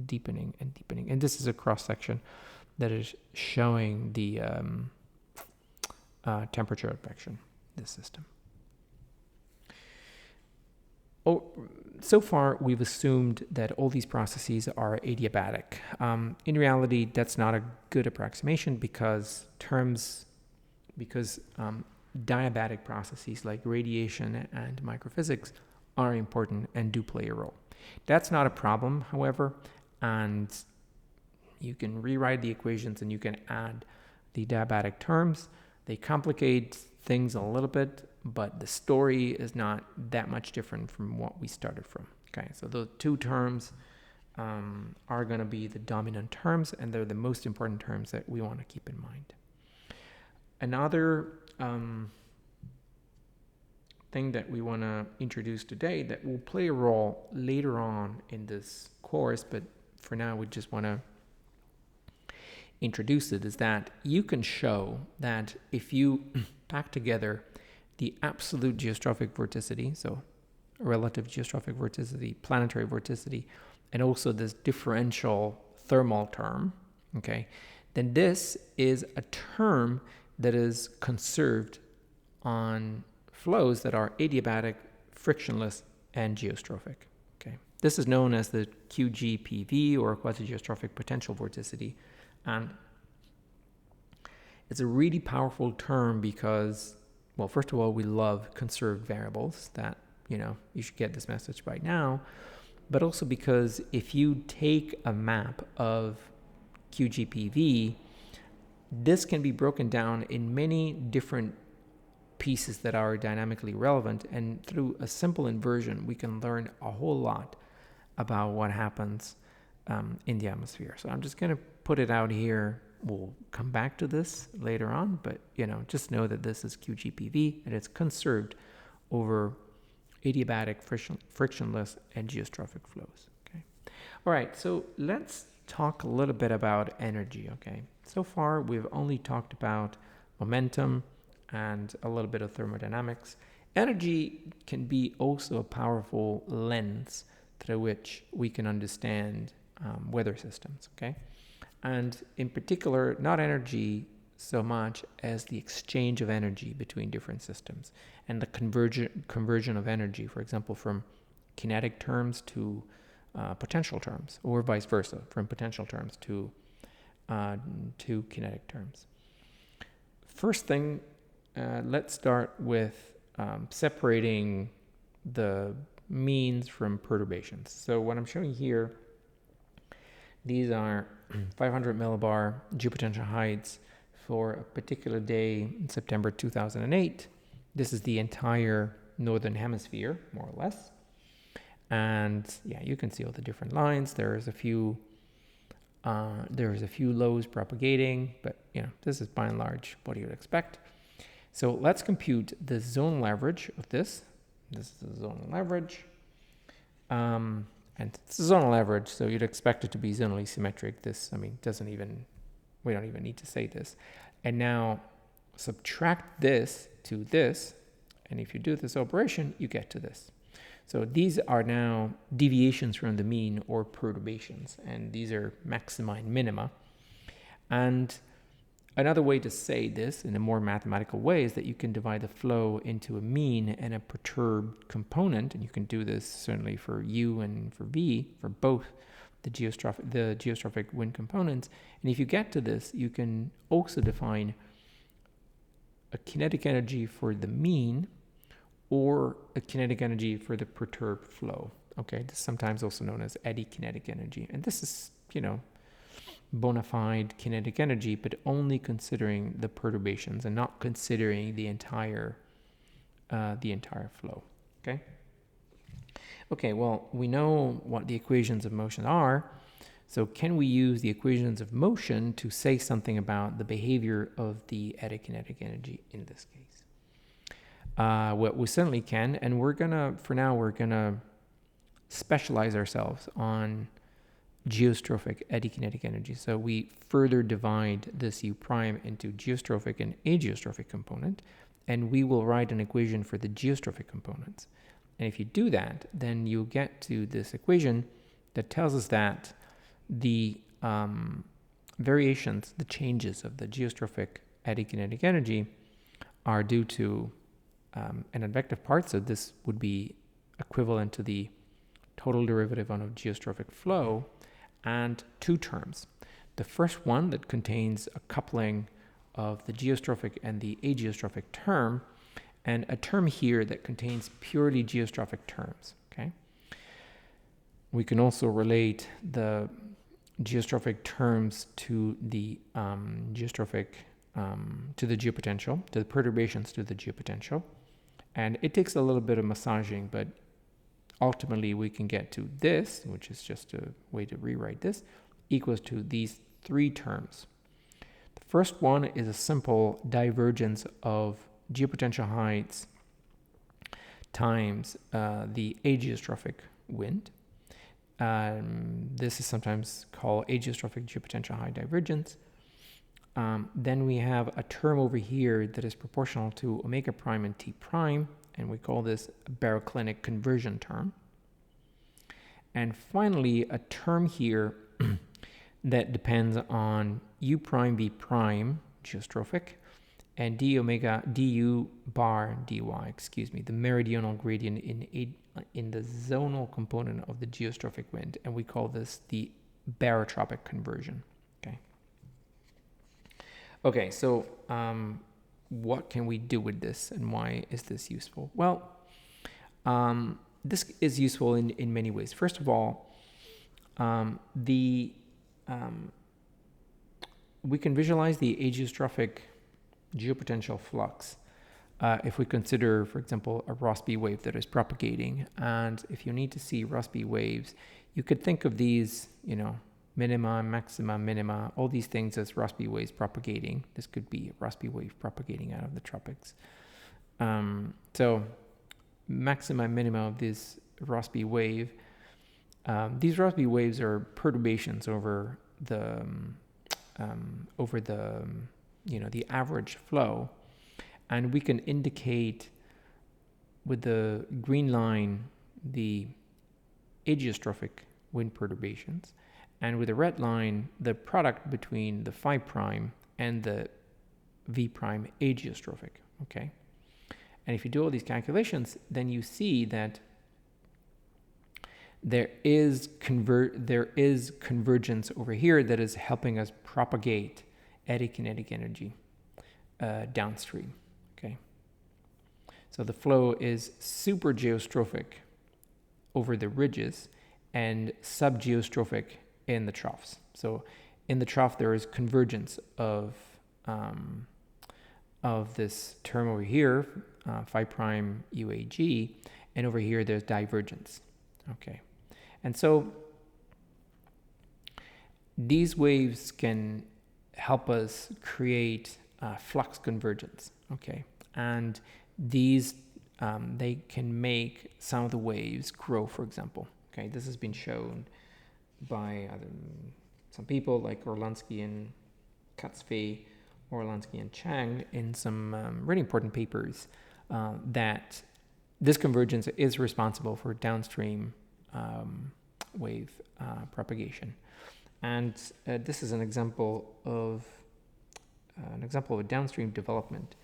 deepening and deepening. And this is a cross-section that is showing the temperature advection, this system. So far, we've assumed that all these processes are adiabatic. In reality, that's not a good approximation because diabatic processes like radiation and microphysics are important and do play a role. That's not a problem, however, and you can rewrite the equations and you can add the diabatic terms. They complicate things a little bit, but the story is not that much different from what we started from. Okay, so the two terms are going to be the dominant terms, and they're the most important terms that we want to keep in mind. Another thing that we want to introduce today that will play a role later on in this course, but for now we just want to introduce it, is that you can show that if you pack together the absolute geostrophic vorticity, so relative geostrophic vorticity, planetary vorticity, and also this differential thermal term, okay, then this is a term that is conserved on flows that are adiabatic, frictionless, and geostrophic. Okay, this is known as the QGPV, or quasi-geostrophic potential vorticity, and it's a really powerful term because, well, first of all, we love conserved variables. That, you should get this message by now, but also because if you take a map of QGPV, this can be broken down in many different pieces that are dynamically relevant, and through a simple inversion, we can learn a whole lot about what happens in the atmosphere. So I'm just going to put it out here. We'll come back to this later on, but just know that this is QGPV and it's conserved over adiabatic, frictionless, and geostrophic flows. Okay. All right. So let's talk a little bit about energy. Okay. So far, we've only talked about momentum and a little bit of thermodynamics. Energy can be also a powerful lens through which we can understand weather systems. Okay. And in particular, not energy so much as the exchange of energy between different systems and the conversion of energy, for example, from kinetic terms to potential terms, or vice versa, from potential terms to kinetic terms. First thing, let's start with separating the means from perturbations. So what I'm showing here, these are 500 millibar geopotential heights for a particular day in September 2008. This is the entire northern hemisphere, more or less. And yeah, you can see all the different lines. There's a few lows propagating, but this is by and large what you would expect. So let's compute the zone leverage of this. This is the zone leverage. And it's a zonal average, so you'd expect it to be zonally symmetric. This, we don't even need to say this. And now subtract this to this, and if you do this operation, you get to this. So these are now deviations from the mean, or perturbations, and these are maxima and minima. And another way to say this in a more mathematical way is that you can divide the flow into a mean and a perturbed component, and you can do this certainly for U and for V, for both the geostrophic wind components. And if you get to this, you can also define a kinetic energy for the mean or a kinetic energy for the perturbed flow. Okay, this is sometimes also known as eddy kinetic energy. And this is, bona fide kinetic energy, but only considering the perturbations and not considering the entire flow. Okay, well, we know what the equations of motion are, so can we use the equations of motion to say something about the behavior of the eddy kinetic energy in this case? Well, we certainly can, and we're gonna specialize ourselves on geostrophic eddy kinetic energy. So we further divide this U prime into geostrophic and ageostrophic component, and we will write an equation for the geostrophic components. And if you do that, then you get to this equation that tells us that the variations, the changes of the geostrophic eddy kinetic energy are due to an advective part. So this would be equivalent to the total derivative on a geostrophic flow and two terms. The first one that contains a coupling of the geostrophic and the ageostrophic term, and a term here that contains purely geostrophic terms. Okay. We can also relate the geostrophic terms to the geostrophic to the geopotential, to the perturbations to the geopotential, and it takes a little bit of massaging, but ultimately we can get to this, which is just a way to rewrite this, equals to these three terms. The first one is a simple divergence of geopotential heights times the ageostrophic wind. This is sometimes called ageostrophic geopotential height divergence. Then we have a term over here that is proportional to omega prime and t prime, and we call this a baroclinic conversion term. And finally, a term here that depends on u prime v prime geostrophic and du bar dy, the meridional gradient in the zonal component of the geostrophic wind, and we call this the barotropic conversion. Okay, so what can we do with this, and why is this useful? Well, this is useful in many ways. First of all, we can visualize the ageostrophic geopotential flux if we consider, for example, a Rossby wave that is propagating. And if you need to see Rossby waves, you could think of these, minima, maxima, minima, all these things as Rossby waves propagating. This could be a Rossby wave propagating out of the tropics. So maxima and minima of this Rossby wave. These Rossby waves are perturbations over the the average flow, and we can indicate with the green line the ageostrophic wind perturbations, and with the red line the product between the phi prime and the v prime ageostrophic. Okay, and if you do all these calculations, then you see that there is convergence over here that is helping us propagate eddy kinetic energy downstream. Okay, so the flow is super geostrophic over the ridges and subgeostrophic in the troughs. So in the trough there is convergence of this term over here, phi prime UAG, and over here there's divergence. Okay, and so these waves can help us create flux convergence. Okay, and these they can make some of the waves grow, for example. Okay, this has been shown by some people like Orlansky and Katzfei, Orlansky and Chang in some really important papers that this convergence is responsible for downstream wave propagation. And this is an example of a downstream development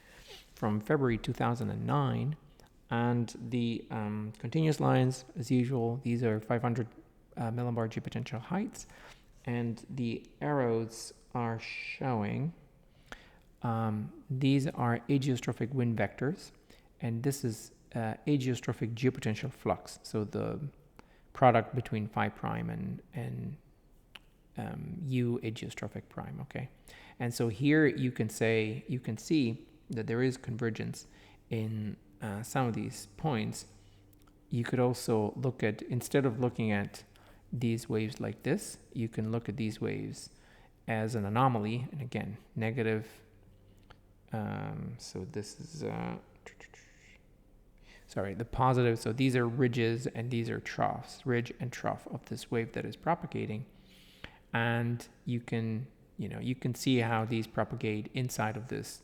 from February 2009. And the continuous lines, as usual, these are 500 millibar geopotential heights, and the arrows are showing these are ageostrophic wind vectors, and this is ageostrophic geopotential flux. So the product between phi prime and u ageostrophic prime. Okay, and so here you can see that there is convergence in some of these points. You could also look at, instead of looking at these waves like this, you can look at these waves as an anomaly, and again, negative. So this is the positive. So these are ridges and these are troughs, ridge and trough of this wave that is propagating. And you can see how these propagate inside of this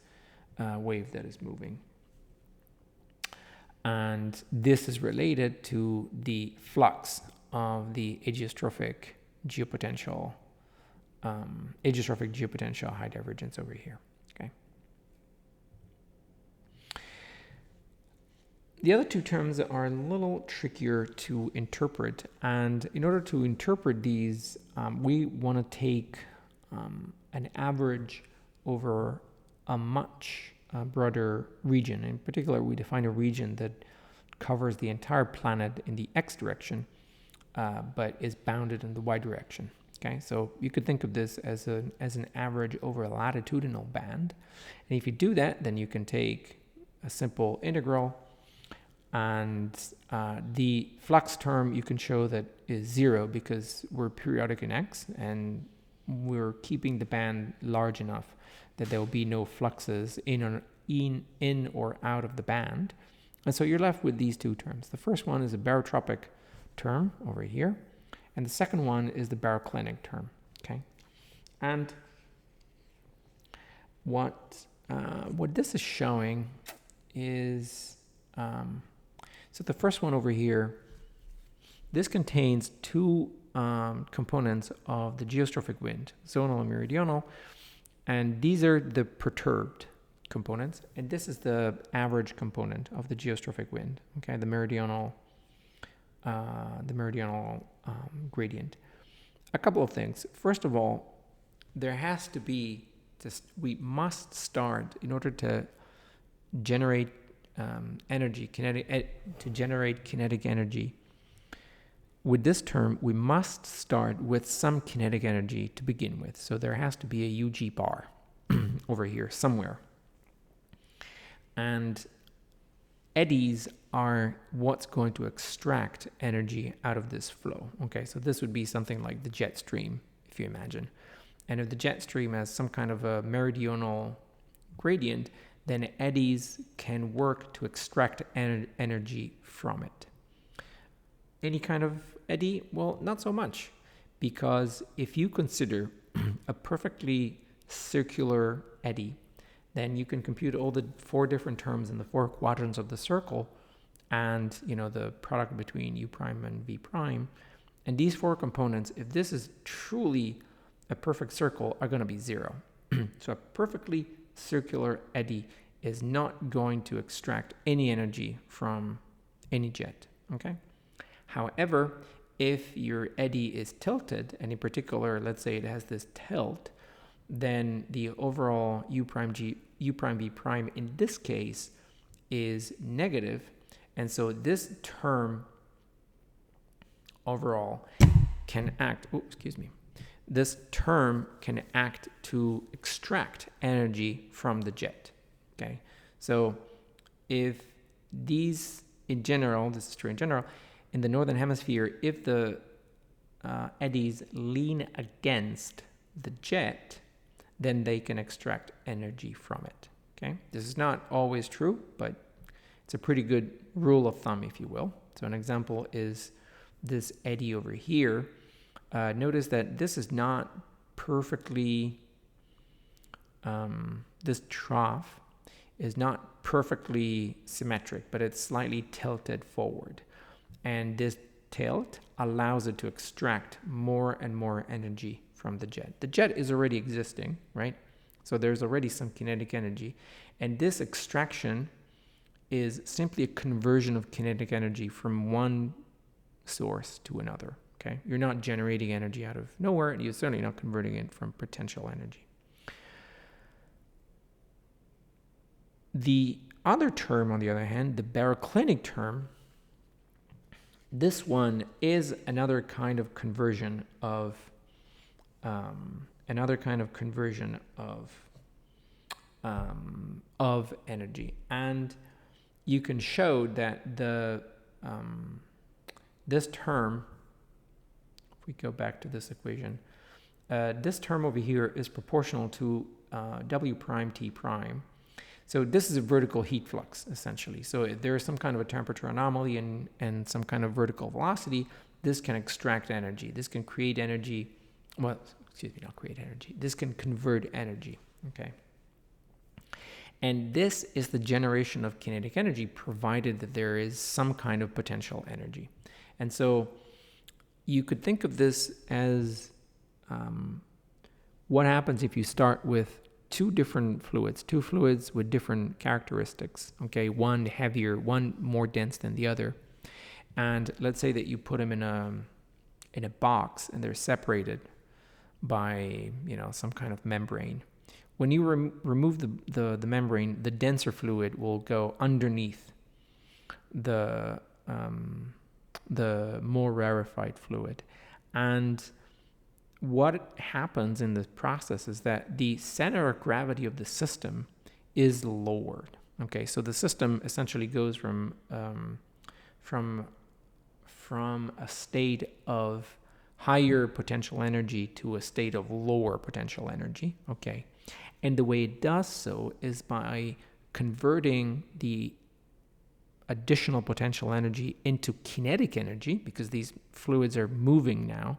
wave that is moving. And this is related to the flux of the ageostrophic geopotential high divergence over here. Okay. The other two terms are a little trickier to interpret, and in order to interpret these, we want to take an average over a much broader region. In particular, we define a region that covers the entire planet in the x direction, but is bounded in the y direction. Okay, so you could think of this as an average over a latitudinal band, and if you do that, then you can take a simple integral, and the flux term you can show that is 0 because we're periodic in x, and we're keeping the band large enough that there will be no fluxes in or out of the band. And so you're left with these two terms. The first one is a barotropic term over here, and the second one is the baroclinic term. Okay, and what this is showing is so the first one over here, this contains two components of the geostrophic wind, zonal and meridional, and these are the perturbed components, and this is the average component of the geostrophic wind. Okay, the meridional gradient. A couple of things. First of all, there has to be we must start in order to generate kinetic energy. With this term, we must start with some kinetic energy to begin with. So there has to be a UG bar over here somewhere. And eddies are what's going to extract energy out of this flow. Okay, so this would be something like the jet stream, if you imagine. And if the jet stream has some kind of a meridional gradient, then eddies can work to extract energy from it. Any kind of eddy? Well, not so much, because if you consider a perfectly circular eddy, then you can compute all the 4 different terms in the 4 quadrants of the circle, and the product between u prime and v prime, and these 4 components, if this is truly a perfect circle, are going to be 0. So a perfectly circular eddy is not going to extract any energy from any jet. Okay. However, if your eddy is tilted, and in particular, let's say it has this tilt, then the overall u prime v prime in this case is negative, and so this term overall can act. This term can act to extract energy from the jet. Okay, so if these in general, this is true in general, in the northern hemisphere, if the eddies lean against the jet, then they can extract energy from it. Okay, this is not always true, but it's a pretty good rule of thumb, if you will. So an example is this eddy over here. Notice that this is not perfectly, this trough is not perfectly symmetric, but it's slightly tilted forward. And this tilt allows it to extract more and more energy from the jet. The jet is already existing, right? So there's already some kinetic energy. And this extraction is simply a conversion of kinetic energy from one source to another. Okay, you're not generating energy out of nowhere, and you're certainly not converting it from potential energy. The other term, on the other hand, the baroclinic term, this one is another kind of conversion of energy, and you can show that the this term. We go back to this equation. This term over here is proportional to W prime T prime. So this is a vertical heat flux, essentially. So if there is some kind of a temperature anomaly and some kind of vertical velocity, this can extract energy. This can create energy. Well, excuse me, not create energy. This can convert energy, okay? And this is the generation of kinetic energy, provided that there is some kind of potential energy. And so you could think of this as what happens if you start with two fluids with different characteristics, okay? One heavier, one more dense than the other. And let's say that you put them in a box and they're separated by, some kind of membrane. When you remove the membrane, the denser fluid will go underneath the more rarefied fluid. And what happens in this process is that the center of gravity of the system is lowered. Okay, so the system essentially goes from a state of higher potential energy to a state of lower potential energy. Okay. And the way it does so is by converting the additional potential energy into kinetic energy, because these fluids are moving now.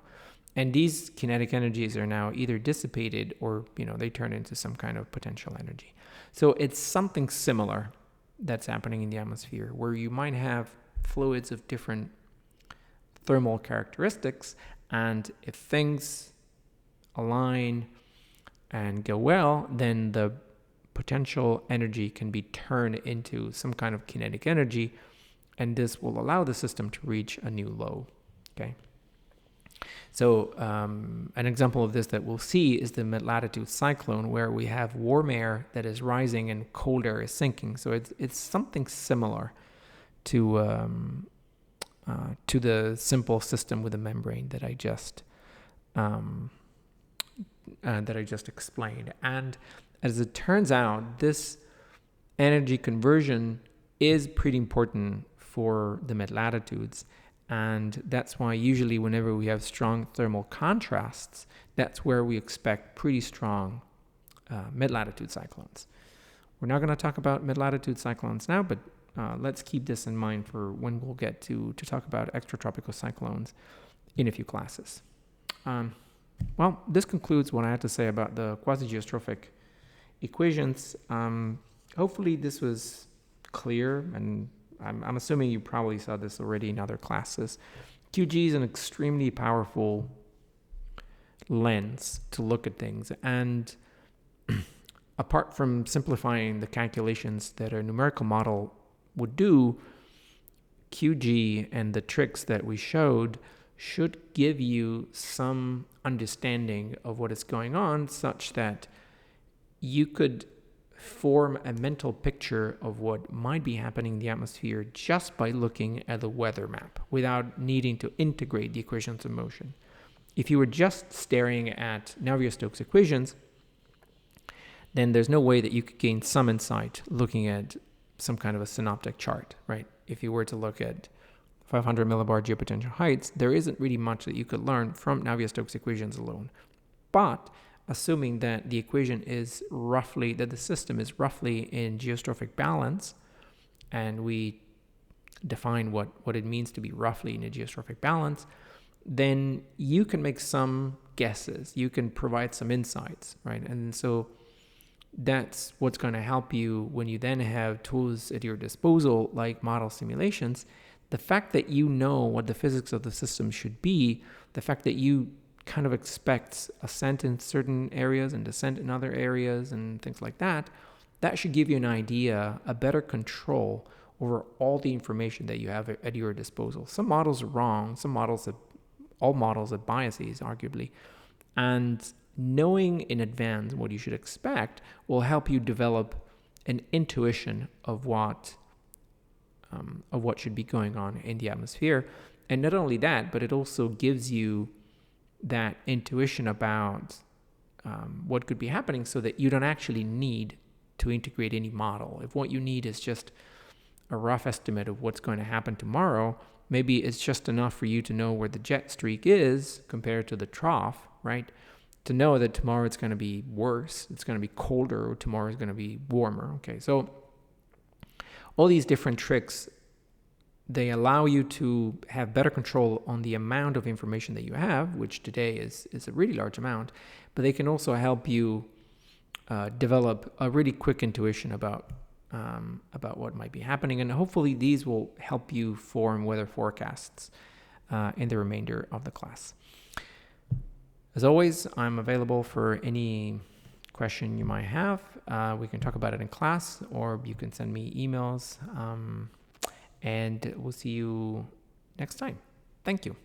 And these kinetic energies are now either dissipated or, they turn into some kind of potential energy. So it's something similar that's happening in the atmosphere, where you might have fluids of different thermal characteristics, and if things align and go well, then the potential energy can be turned into some kind of kinetic energy, and this will allow the system to reach a new low. Okay. So an example of this that we'll see is the mid-latitude cyclone, where we have warm air that is rising and cold air is sinking. So it's something similar to the simple system with a membrane that I just explained. And as it turns out, this energy conversion is pretty important for the mid-latitudes. And that's why usually whenever we have strong thermal contrasts, that's where we expect pretty strong mid-latitude cyclones. We're not going to talk about mid-latitude cyclones now, but let's keep this in mind for when we'll get to talk about extratropical cyclones in a few classes. Well, this concludes what I had to say about the quasi-geostrophic equations. Hopefully this was clear, and I'm assuming you probably saw this already in other classes. QG is an extremely powerful lens to look at things, and apart from simplifying the calculations that a numerical model would do, QG and the tricks that we showed should give you some understanding of what is going on, such that you could form a mental picture of what might be happening in the atmosphere just by looking at the weather map without needing to integrate the equations of motion. If you were just staring at Navier-Stokes equations, then there's no way that you could gain some insight looking at some kind of a synoptic chart, right? If you were to look at 500 millibar geopotential heights, there isn't really much that you could learn from Navier-Stokes equations alone. But assuming that the equation is roughly, that the system is roughly in geostrophic balance, and we define what it means to be roughly in a geostrophic balance, then you can make some guesses. You can provide some insights, right? And so that's what's going to help you when you then have tools at your disposal like model simulations. The fact that you know what the physics of the system should be, the fact that you kind of expect ascent in certain areas and descent in other areas and things like that, that should give you an idea, a better control over all the information that you have at your disposal. Some models are wrong, all models have biases, arguably, and knowing in advance what you should expect will help you develop an intuition of what should be going on in the atmosphere. And not only that, but it also gives you that intuition about what could be happening, so that you don't actually need to integrate any model. If what you need is just a rough estimate of what's going to happen tomorrow, maybe it's just enough for you to know where the jet streak is compared to the trough, right? To know that tomorrow it's going to be worse, it's going to be colder, or tomorrow is going to be warmer. Okay, so all these different tricks, they allow you to have better control on the amount of information that you have, which today is a really large amount, but they can also help you develop a really quick intuition about what might be happening, and hopefully these will help you form weather forecasts in the remainder of the class. As always, I'm available for any question you might have. We can talk about it in class, or you can send me emails, and we'll see you next time. Thank you.